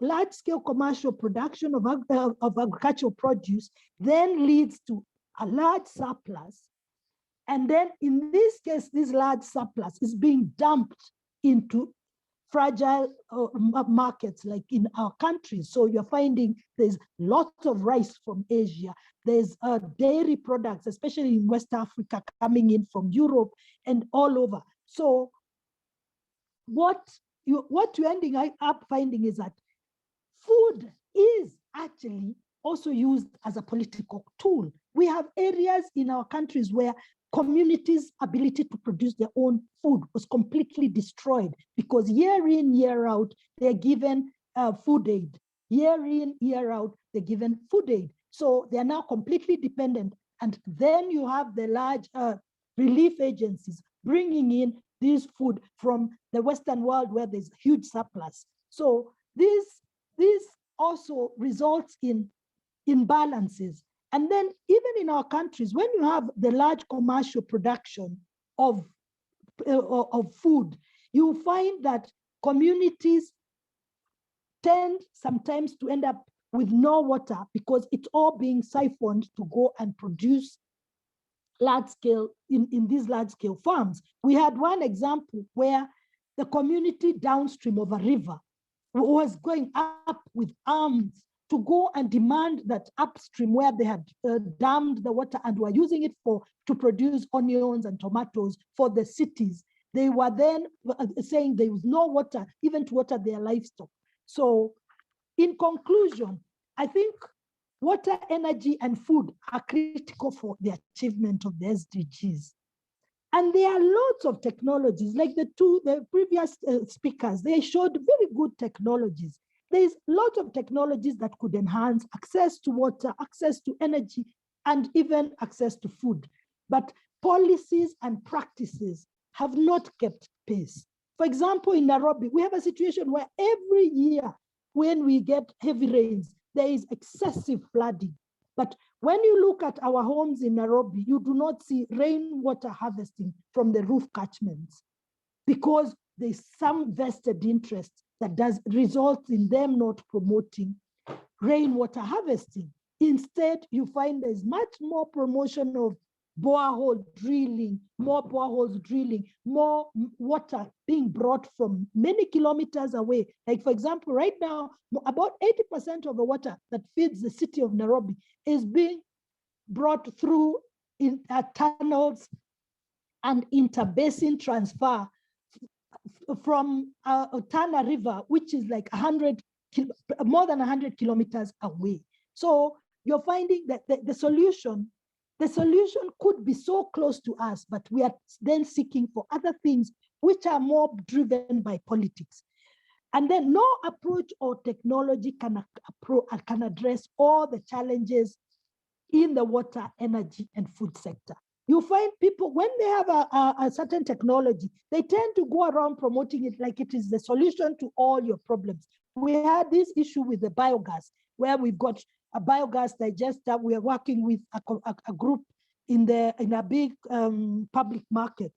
large-scale commercial production of agricultural produce then leads to a large surplus. And then in this case, this large surplus is being dumped into fragile markets like in our countries. So you're finding there's lots of rice from Asia. There's dairy products, especially in West Africa, coming in from Europe and all over. So what you're ending up finding is that food is actually also used as a political tool. We have areas in our countries where communities' ability to produce their own food was completely destroyed because year in, year out, they're given food aid. Year in, year out, they're given food aid. So they're now completely dependent. And then you have the large relief agencies bringing in this food from the Western world where there's huge surplus. So this also results in imbalances. And then even in our countries, when you have the large commercial production of food, you find that communities tend sometimes to end up with no water because it's all being siphoned to go and produce large scale in these large scale farms. We had one example where the community downstream of a river was going up with arms to go and demand that upstream where they had dammed the water and were using it to produce onions and tomatoes for the cities. They were then saying there was no water even to water their livestock. So in conclusion, I think water, energy, and food are critical for the achievement of the SDGs. And there are lots of technologies, like the previous speakers, they showed very good technologies. There's lots of technologies that could enhance access to water, access to energy, and even access to food. But policies and practices have not kept pace. For example, in Nairobi, we have a situation where every year when we get heavy rains, there is excessive flooding. But when you look at our homes in Nairobi, you do not see rainwater harvesting from the roof catchments because there's some vested interest that does result in them not promoting rainwater harvesting. Instead, you find there's much more promotion of borehole drilling, more boreholes drilling, more water being brought from many kilometers away. Like, for example, right now, about 80% of the water that feeds the city of Nairobi is being brought through in tunnels and interbasin transfer from Tana River, which is like more than 100 kilometers away. So you're finding that the solution could be so close to us, but we are then seeking for other things which are more driven by politics. And then no approach or technology can address all the challenges in the water, energy, and food sector. You find people, when they have a certain technology, they tend to go around promoting it like it is the solution to all your problems. We had this issue with the biogas, where we've got a biogas digester. We are working with a group in a big public market.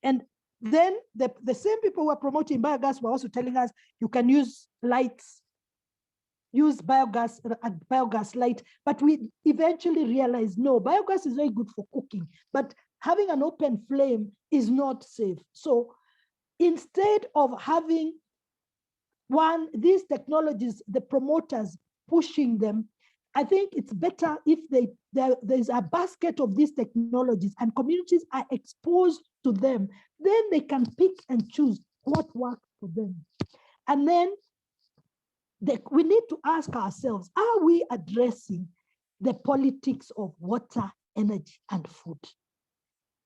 And then the same people who are promoting biogas were also telling us you can use lights, use biogas light, but we eventually realized, no, biogas is very good for cooking, but having an open flame is not safe. So instead of having these technologies, the promoters pushing them, I think it's better if there's a basket of these technologies and communities are exposed to them, then they can pick and choose what works for them. And then we need to ask ourselves, are we addressing the politics of water, energy, and food?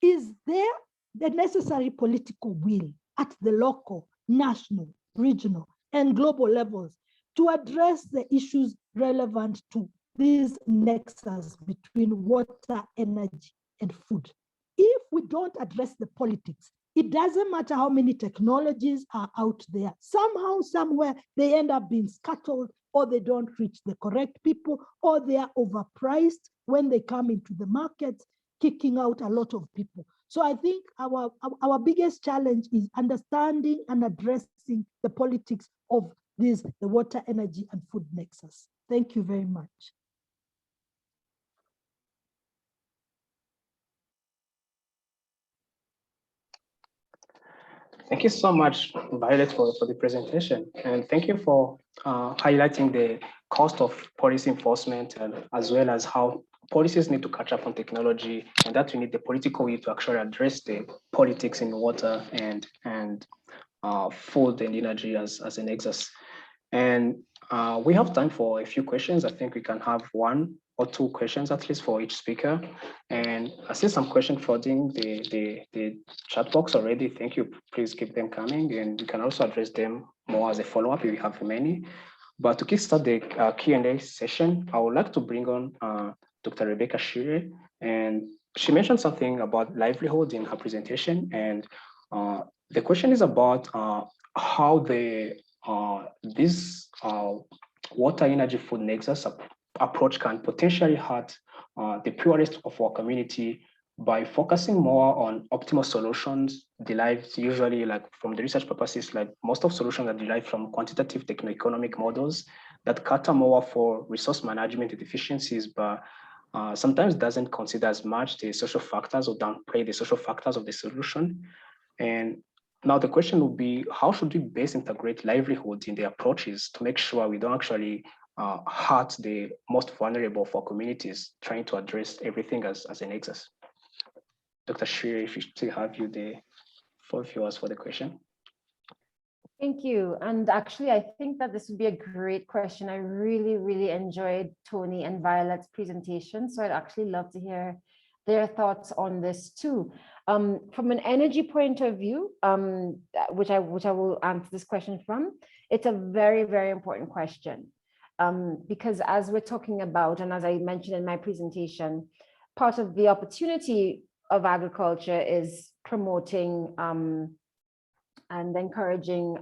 Is there the necessary political will at the local, national, regional, and global levels to address the issues relevant to these nexus between water, energy, and food. If we don't address the politics, it doesn't matter how many technologies are out there. Somehow, somewhere, they end up being scattered, or they don't reach the correct people, or they are overpriced when they come into the market, kicking out a lot of people. So I think our biggest challenge is understanding and addressing the politics of the water, energy, and food nexus. Thank you very much. Thank you so much, Violet, for the presentation. And thank you for highlighting the cost of policy enforcement, and as well as how policies need to catch up on technology, and that we need the political will to actually address the politics in water and food and energy as a nexus. And we have time for a few questions. I think we can have 1 or 2 questions at least for each speaker. And I see some questions flooding the chat box already. Thank you. Please keep them coming, and you can also address them more as a follow-up if you have many. But to kickstart the Q&A session, I would like to bring on Dr. Rebecca Shire. And she mentioned something about livelihood in her presentation. And the question is about how this water, energy, food nexus approach can potentially hurt the poorest of our community by focusing more on optimal solutions derived usually, like from the research purposes, like most of solutions are derived from quantitative techno-economic models that cater more for resource management and efficiencies, but sometimes doesn't consider as much the social factors or downplay the social factors of the solution. And now the question would be, how should we best integrate livelihood in the approaches to make sure we don't actually hurt the most vulnerable for communities, trying to address everything as a nexus? Dr. Shire, if you still have you the floor of yours for the question. Thank you. And actually, I think that this would be a great question. I really, really enjoyed Tony and Violet's presentation. So I'd actually love to hear their thoughts on this too. From an energy point of view, which I will answer this question from, it's a very, very important question. Because as we're talking about, and as I mentioned in my presentation, part of the opportunity of agriculture is promoting and encouraging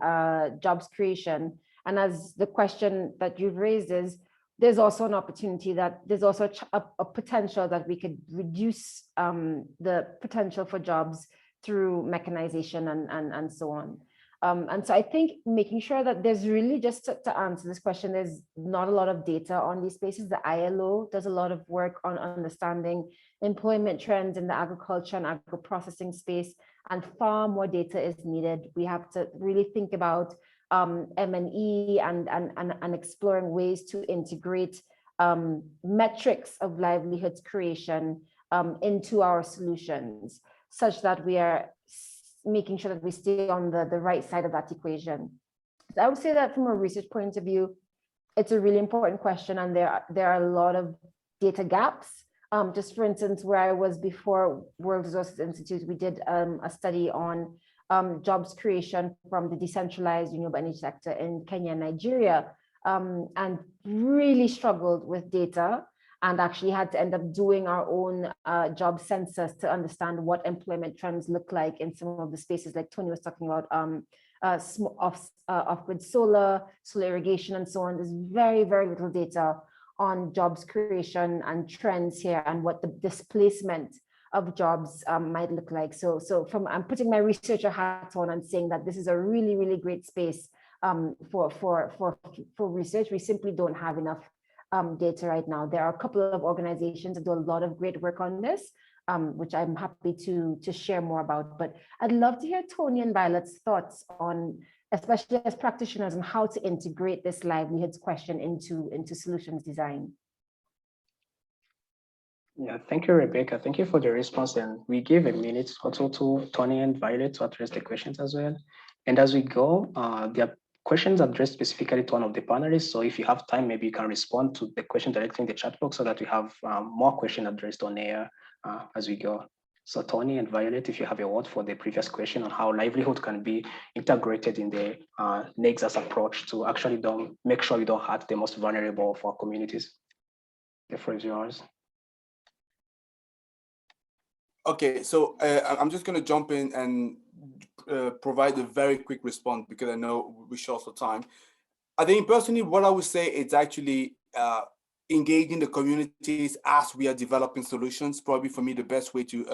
jobs creation. And as the question that you've raised is, there's also an opportunity that there's also a potential that we could reduce the potential for jobs through mechanization and so on. And so I think making sure that there's really, just to answer this question, there's not a lot of data on these spaces. The ILO does a lot of work on understanding employment trends in the agriculture and agro-processing space, and far more data is needed. We have to really think about M&E and exploring ways to integrate metrics of livelihoods creation into our solutions, such that we are making sure that we stay on the right side of that equation. So I would say that from a research point of view, it's a really important question, and there are a lot of data gaps. Just for instance, where I was before World Resources Institute, we did a study on jobs creation from the decentralized renewable energy sector in Kenya and Nigeria, and really struggled with data, and actually had to end up doing our own job census to understand what employment trends look like in some of the spaces like Tony was talking about, off-grid solar irrigation and so on. There's very, very little data on jobs creation and trends here, and what the displacement of jobs might look like. So I'm putting my researcher hat on and saying that this is a really, really great space for research. We simply don't have enough data right now. There are a couple of organizations that do a lot of great work on this, which I'm happy to share more about. But I'd love to hear Tony and Violet's thoughts on, especially as practitioners, on how to integrate this livelihoods question into solutions design. Yeah, thank you, Rebecca. Thank you for the response. And we gave a minute or two to Tony and Violet to address the questions as well. And as we go, there are questions addressed specifically to one of the panelists. So if you have time, maybe you can respond to the question directly in the chat box so that we have more questions addressed on air as we go. So Tony and Violet, if you have a word for the previous question on how livelihood can be integrated in the Nexus approach to actually make sure you don't hurt the most vulnerable of our communities. The floor is yours. Okay, so I'm just going to jump in and provide a very quick response because I know we're short for time. I think personally, what I would say is actually engaging the communities as we are developing solutions. Probably for me the best way to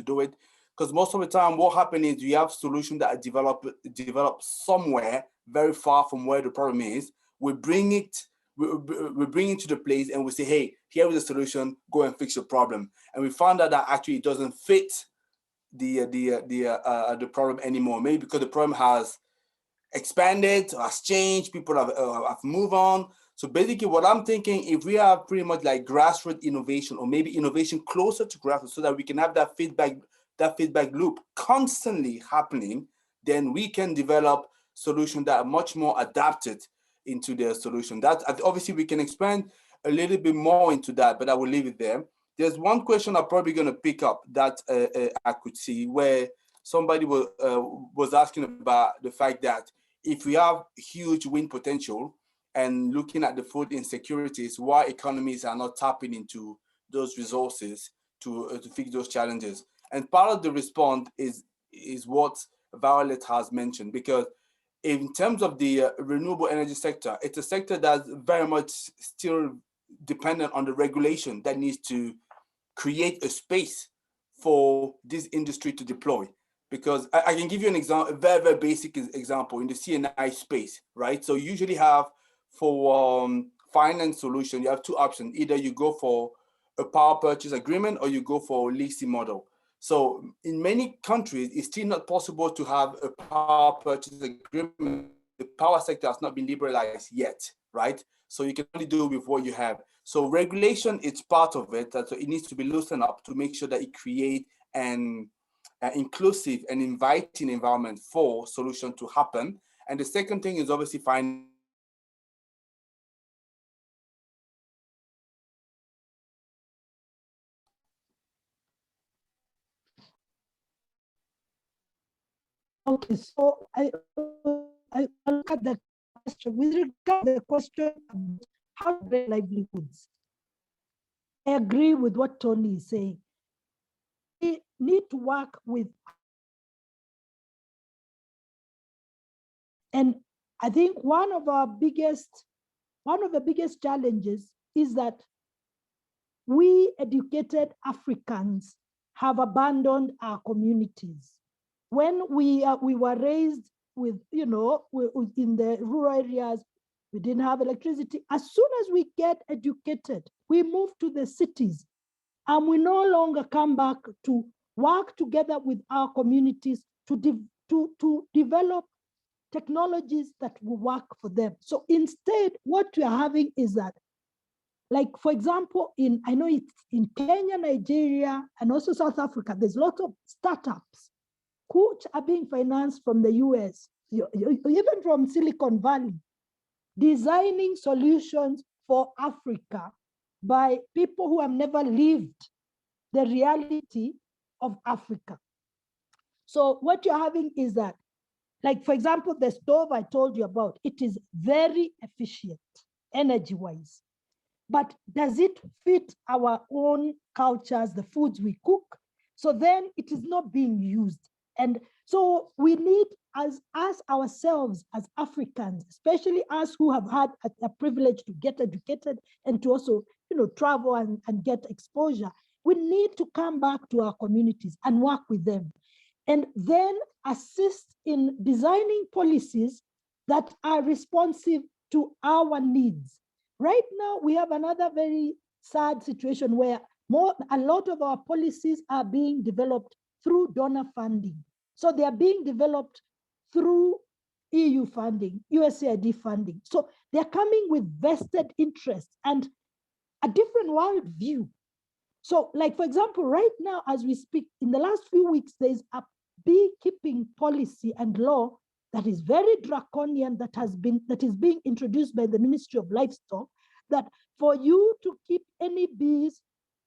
do it, because most of the time what happens is you have solutions that are developed somewhere very far from where the problem is. We bring it to the place and we say, hey, here is the solution, go and fix your problem. And we found out that actually it doesn't fit the problem anymore. Maybe because the problem has expanded, has changed, people have moved on. So basically what I'm thinking, if we have pretty much like grassroots innovation, or maybe innovation closer to grassroots, so that we can have that feedback loop constantly happening, then we can develop solutions that are much more adapted into their solution. That obviously we can expand a little bit more into that, but I will leave it there. There's one question I'm probably going to pick up that I could see, where somebody was asking about the fact that if we have huge wind potential and looking at the food insecurities, why economies are not tapping into those resources to fix those challenges. And part of the response is what Violet has mentioned, because in terms of the renewable energy sector, it's a sector that's very much still dependent on the regulation that needs to create a space for this industry to deploy. Because I can give you an example, a very, very basic example in the CNI space, right? So you usually have for finance solution, you have two options. Either you go for a power purchase agreement or you go for a leasing model. So in many countries, it's still not possible to have a power purchase agreement. The power sector has not been liberalized yet, right? So you can only do with what you have. So regulation is part of it. So it needs to be loosened up to make sure that it creates an inclusive and inviting environment for solution to happen. And the second thing is obviously finding Okay, so I look at the question with regard to the question about how to create livelihoods. I agree with what Tony is saying. We need to work with, and I think one of the biggest challenges is that we educated Africans have abandoned our communities. When we were raised with, in the rural areas, we didn't have electricity. As soon as we get educated, we move to the cities, and we no longer come back to work together with our communities to develop technologies that will work for them. So instead, what we are having is that, like, for example, I know it's in Kenya, Nigeria, and also South Africa, there's lots of startups which are being financed from the US, even from Silicon Valley, designing solutions for Africa by people who have never lived the reality of Africa. So what you're having is that, like, for example, the stove I told you about, it is very efficient energy-wise. But does it fit our own cultures, the foods we cook? So then it is not being used. And so we need, as ourselves, as Africans, especially us who have had a privilege to get educated and to also, travel and get exposure, we need to come back to our communities and work with them. And then assist in designing policies that are responsive to our needs. Right now, we have another very sad situation where a lot of our policies are being developed through donor funding. So they are being developed through EU funding, USAID funding. So they're coming with vested interests and a different worldview. So, like, for example, right now, as we speak, in the last few weeks, there's a beekeeping policy and law that is very draconian that is being introduced by the Ministry of Livestock, that for you to keep any bees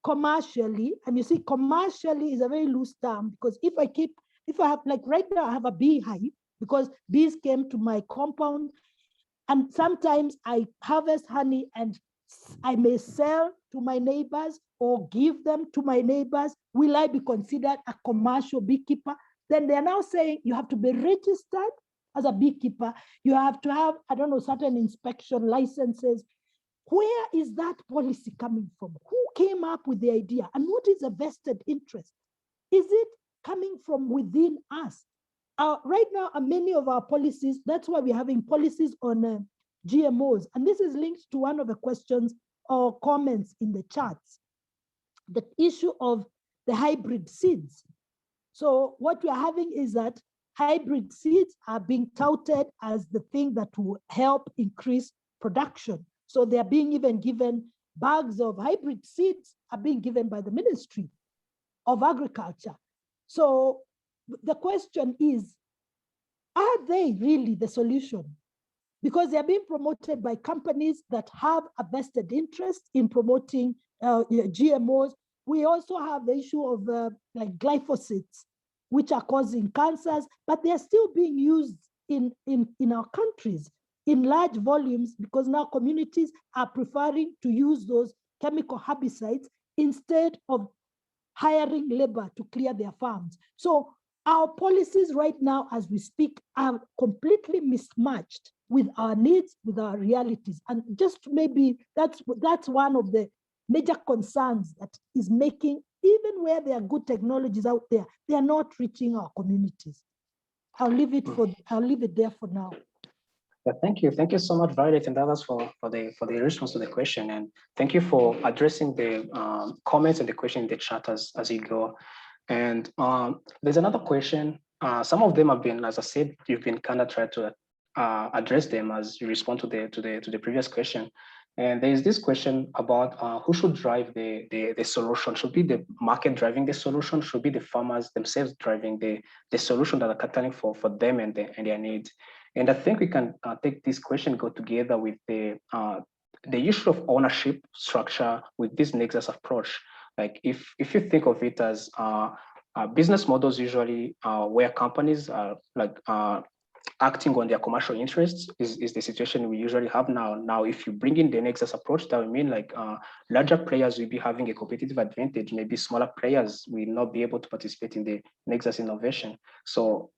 commercially, and you see commercially is a very loose term, because if I have, like right now I have a beehive because bees came to my compound, and sometimes I harvest honey and I may sell to my neighbors or give them to my neighbors. Will I be considered a commercial beekeeper? Then they're now saying you have to be registered as a beekeeper. You have to have, I don't know, certain inspection licenses. Where is that policy coming from? Who came up with the idea? And what is a vested interest? Is it coming from within us? Right now, many of our policies, that's why we're having policies on GMOs. And this is linked to one of the questions or comments in the charts, the issue of the hybrid seeds. So what we're having is that hybrid seeds are being touted as the thing that will help increase production. So they're being even given bags of hybrid seeds are being given by the Ministry of Agriculture. So the question is, are they really the solution? Because they're being promoted by companies that have a vested interest in promoting GMOs. We also have the issue of like glyphosates, which are causing cancers, but they're still being used in our countries in large volumes, because now communities are preferring to use those chemical herbicides instead of hiring labor to clear their farms. So our policies right now, as we speak, are completely mismatched with our needs, with our realities. And just maybe that's one of the major concerns that is making, even where there are good technologies out there, they are not reaching our communities. I'll leave it there for now. Yeah, thank you so much, Violet and others for the response to the question, and thank you for addressing the comments and the question in the chat as you go. And there's another question. Some of them have been, as I said, you've been kind of trying to address them as you respond to the previous question. And there is this question about who should drive the solution. Should be the market driving the solution? Should be the farmers themselves driving the solution that are catering for them and their needs? And I think we can take this question, go together with the issue of ownership structure with this Nexus approach. Like if you think of it as business models, usually where companies are like acting on their commercial interests is the situation we usually have now. Now, if you bring in the Nexus approach, that would mean like larger players will be having a competitive advantage. Maybe smaller players will not be able to participate in the Nexus innovation. So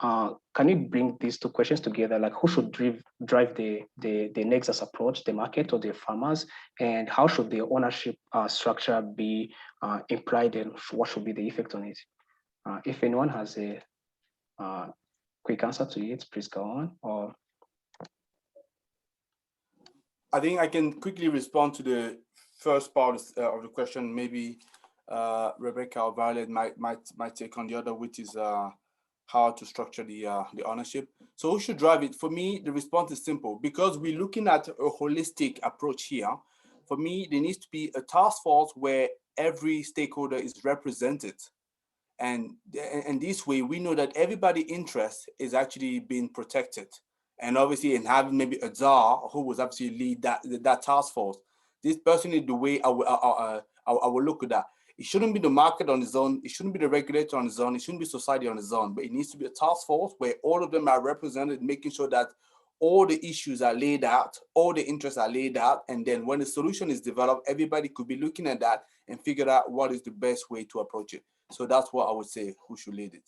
can you bring these two questions together? Like who should drive the Nexus approach, the market or the farmers? And how should the ownership structure be implied, and what should be the effect on it? If anyone has a quick answer to it, please go on. Or I think I can quickly respond to the first part of the question. Maybe Rebecca or Violet might take on the other, which is how to structure the ownership. So who should drive it? For me, the response is simple. Because we're looking at a holistic approach here, for me, there needs to be a task force where every stakeholder is represented. And this way, we know that everybody's interest is actually being protected. And obviously, and having maybe a czar who was actually lead that task force. This personally, the way I will look at that. It shouldn't be the market on its own. It shouldn't be the regulator on its own. It shouldn't be society on its own. But it needs to be a task force where all of them are represented, making sure that all the issues are laid out, all the interests are laid out. And then when the solution is developed, everybody could be looking at that and figure out what is the best way to approach it. So that's what I would say, who should lead it.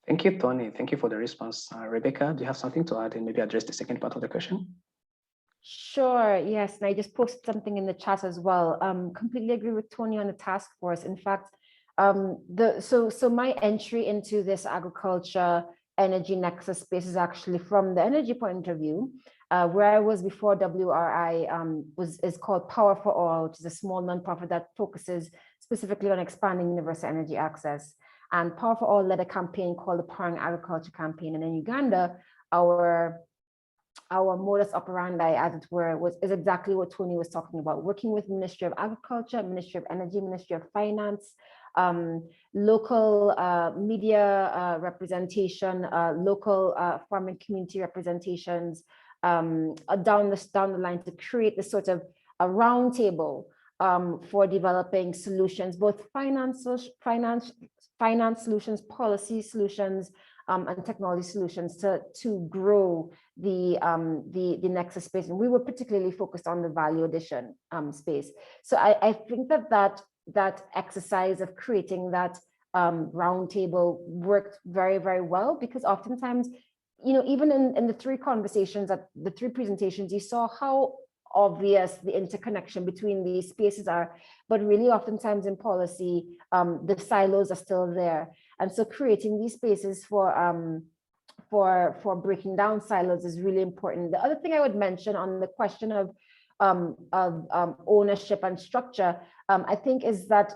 thank you, Tony. Thank you for the response. Rebecca, do you have something to add and maybe address the second part of the question? Sure, yes, and I just posted something in the chat as well. Completely agree with Tony on the task force. In fact, so my entry into this agriculture energy nexus space is actually from the energy point of view. Where I was before WRI is called Power for All, which is a small nonprofit that focuses specifically on expanding universal energy access. And Power for All led a campaign called the Powering Agriculture Campaign. And in Uganda, our modus operandi, as it were, is exactly what Tony was talking about, working with Ministry of Agriculture, Ministry of Energy, Ministry of Finance, local media representation, local farming community representations, down the line to create this sort of a roundtable for developing solutions, both finance solutions, policy solutions, and technology solutions to grow the Nexus space. And we were particularly focused on the value addition space. So I think that exercise of creating that roundtable worked very, very well, because oftentimes, you know, even in the three conversations, at the three presentations, you saw how obvious the interconnection between these spaces are, but really oftentimes in policy, the silos are still there. And so creating these spaces for breaking down silos is really important. The other thing I would mention on the question of ownership and structure, I think is that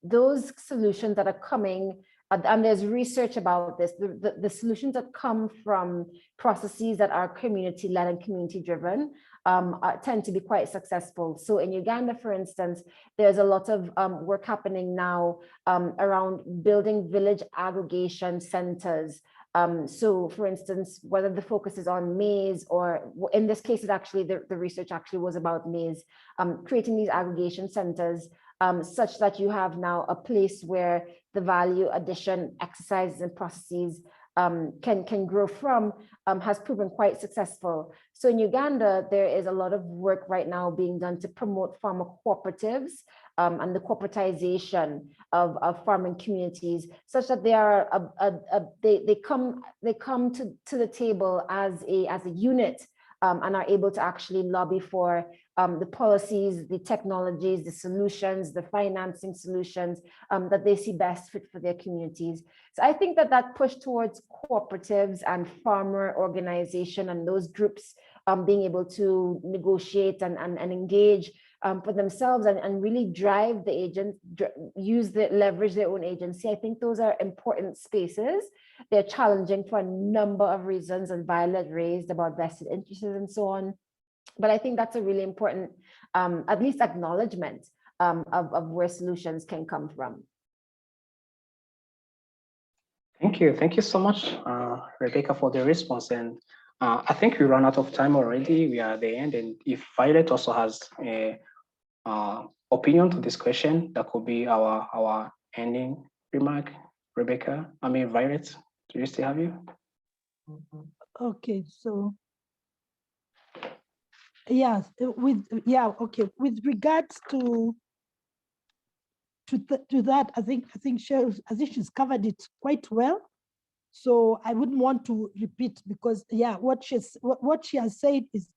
those solutions that are coming, and there's research about this, the solutions that come from processes that are community-led and community-driven tend to be quite successful. So in Uganda, for instance, there's a lot of work happening now around building village aggregation centers. So for instance, whether the focus is on maize, or in this case, the research actually was about maize, creating these aggregation centers such that you have now a place where the value addition exercises and processes can grow from, has proven quite successful. So in Uganda, there is a lot of work right now being done to promote farmer cooperatives and the corporatization of farming communities, such that they are they come to the table as a unit and are able to actually lobby for the policies, the technologies, the solutions, the financing solutions that they see best fit for their communities. So I think that push towards cooperatives and farmer organization and those groups being able to negotiate and engage for themselves and really drive the agent, leverage their own agency. I think those are important spaces. They're challenging for a number of reasons, and Violet raised about vested interests and so on. But I think that's a really important, at least acknowledgement of where solutions can come from. Thank you so much, Rebecca, for the response. And I think we run out of time already. We are at the end, and if Violet also has a opinion to this question, that could be our ending remark. Rebecca, Violet, do you still have you? Okay, so yes, with regards to that, I think she's covered it quite well. So I wouldn't want to repeat, because what she has said is,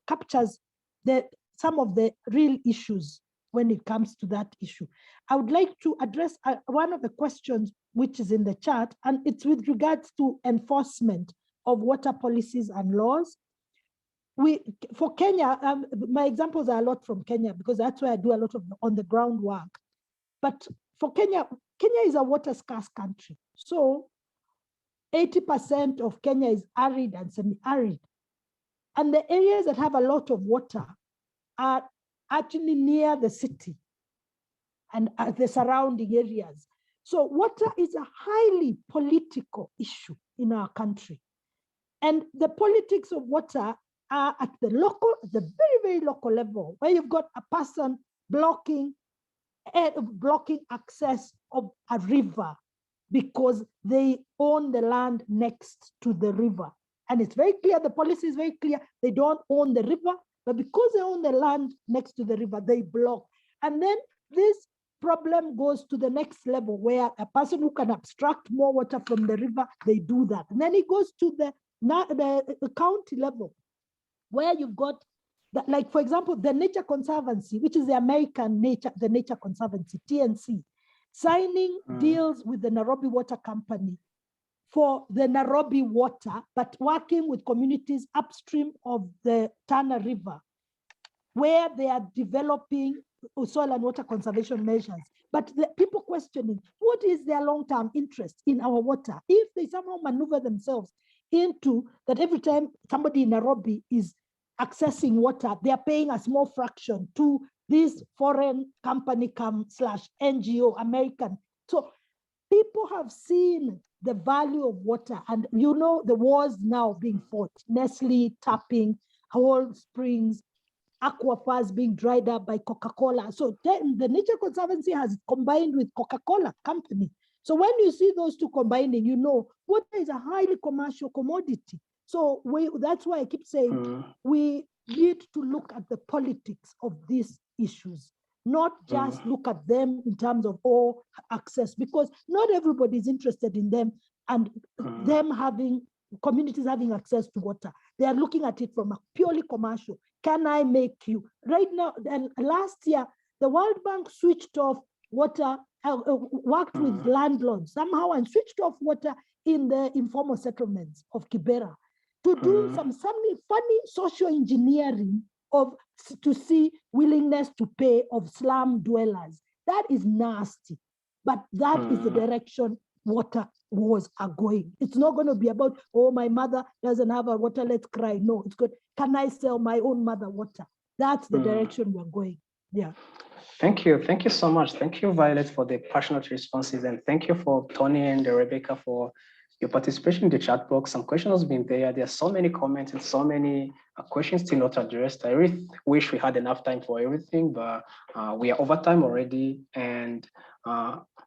captures some of the real issues when it comes to that issue. I would like to address one of the questions which is in the chat, and it's with regards to enforcement of water policies and laws. For Kenya, my examples are a lot from Kenya, because that's where I do a lot of on the ground work. But for Kenya is a water scarce country. So 80% of Kenya is arid and semi-arid. And the areas that have a lot of water are actually near the city and the surrounding areas. So water is a highly political issue in our country. And the politics of water are at the very, very local level, where you've got a person blocking access of a river because they own the land next to the river. And it's very clear, the policy is very clear, they don't own the river, but because they own the land next to the river, they block. And then this problem goes to the next level, where a person who can abstract more water from the river, they do that. And then it goes to the county level, where you've got, like, for example, the Nature Conservancy, which is the American the Nature Conservancy, TNC, signing deals with the Nairobi Water Company for the Nairobi water, but working with communities upstream of the Tana River, where they are developing soil and water conservation measures. But the people questioning, what is their long-term interest in our water? If they somehow maneuver themselves into that, every time somebody in Nairobi is accessing water, they are paying a small fraction to this foreign company /NGO, American. So people have seen the value of water, and the wars now being fought, Nestle tapping, Whole Springs, aquifers being dried up by Coca-Cola. So then the Nature Conservancy has combined with Coca-Cola company. So when you see those two combining, you know water is a highly commercial commodity. So that's why I keep saying we need to look at the politics of these issues, not just look at them in terms of access, because not everybody is interested in them and them having communities having access to water. They are looking at it from a purely commercial. Can I make you? Right now, last year, the World Bank switched off water, worked with landlords somehow and switched off water in the informal settlements of Kibera to do some funny social engineering to see willingness to pay of slum dwellers. That is nasty, but that is the direction water wars are going. It's not going to be about, oh, my mother doesn't have a water, let's cry. No, it's good. Can I sell my own mother water? That's the direction we're going. Yeah. Thank you. Thank you so much. Thank you, Violet, for the passionate responses. And thank you for Tony and Rebecca for your participation in the chat box. Some questions have been there. There are so many comments and so many questions still not addressed. I really wish we had enough time for everything, but we are over time already. And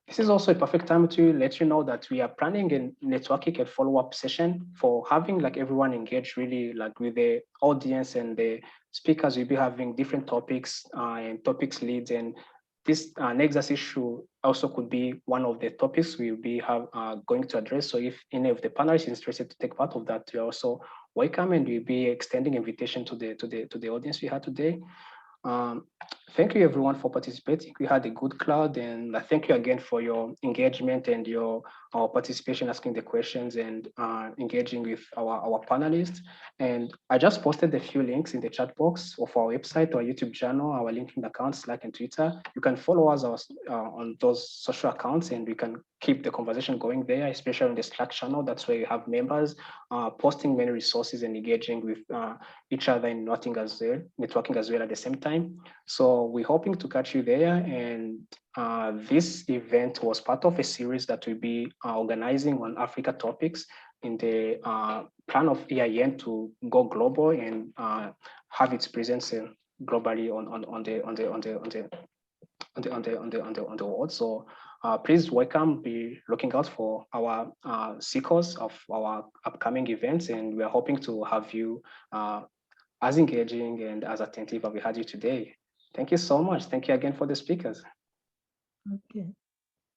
this is also a perfect time to let you know that we are planning a networking and follow-up session for having like everyone engaged really like with the audience and the speakers. We'll be having different topics and topics leads, and this Nexus issue also could be one of the topics we'll be going to address. So if any of the panelists is interested to take part of that, you're also welcome, and we'll be extending invitation to the audience we had today. Thank you everyone for participating. We had a good crowd, and I thank you again for your engagement and your participation, asking the questions and engaging with our panelists. And I just posted a few links in the chat box of our website, our YouTube channel, our LinkedIn accounts, Slack and Twitter. You can follow us on those social accounts, and we can keep the conversation going there, especially on the Slack channel. That's where you have members posting many resources and engaging with each other in networking as well at the same time. So we're hoping to catch you there. And this event was part of a series that we'll be organizing on Africa topics in the plan of EIN to go global and have its presence globally on the world. So please be looking out for our sequence of our upcoming events, and we are hoping to have you as engaging and as attentive as we had you today. Thank you so much. Thank you again for the speakers. Okay.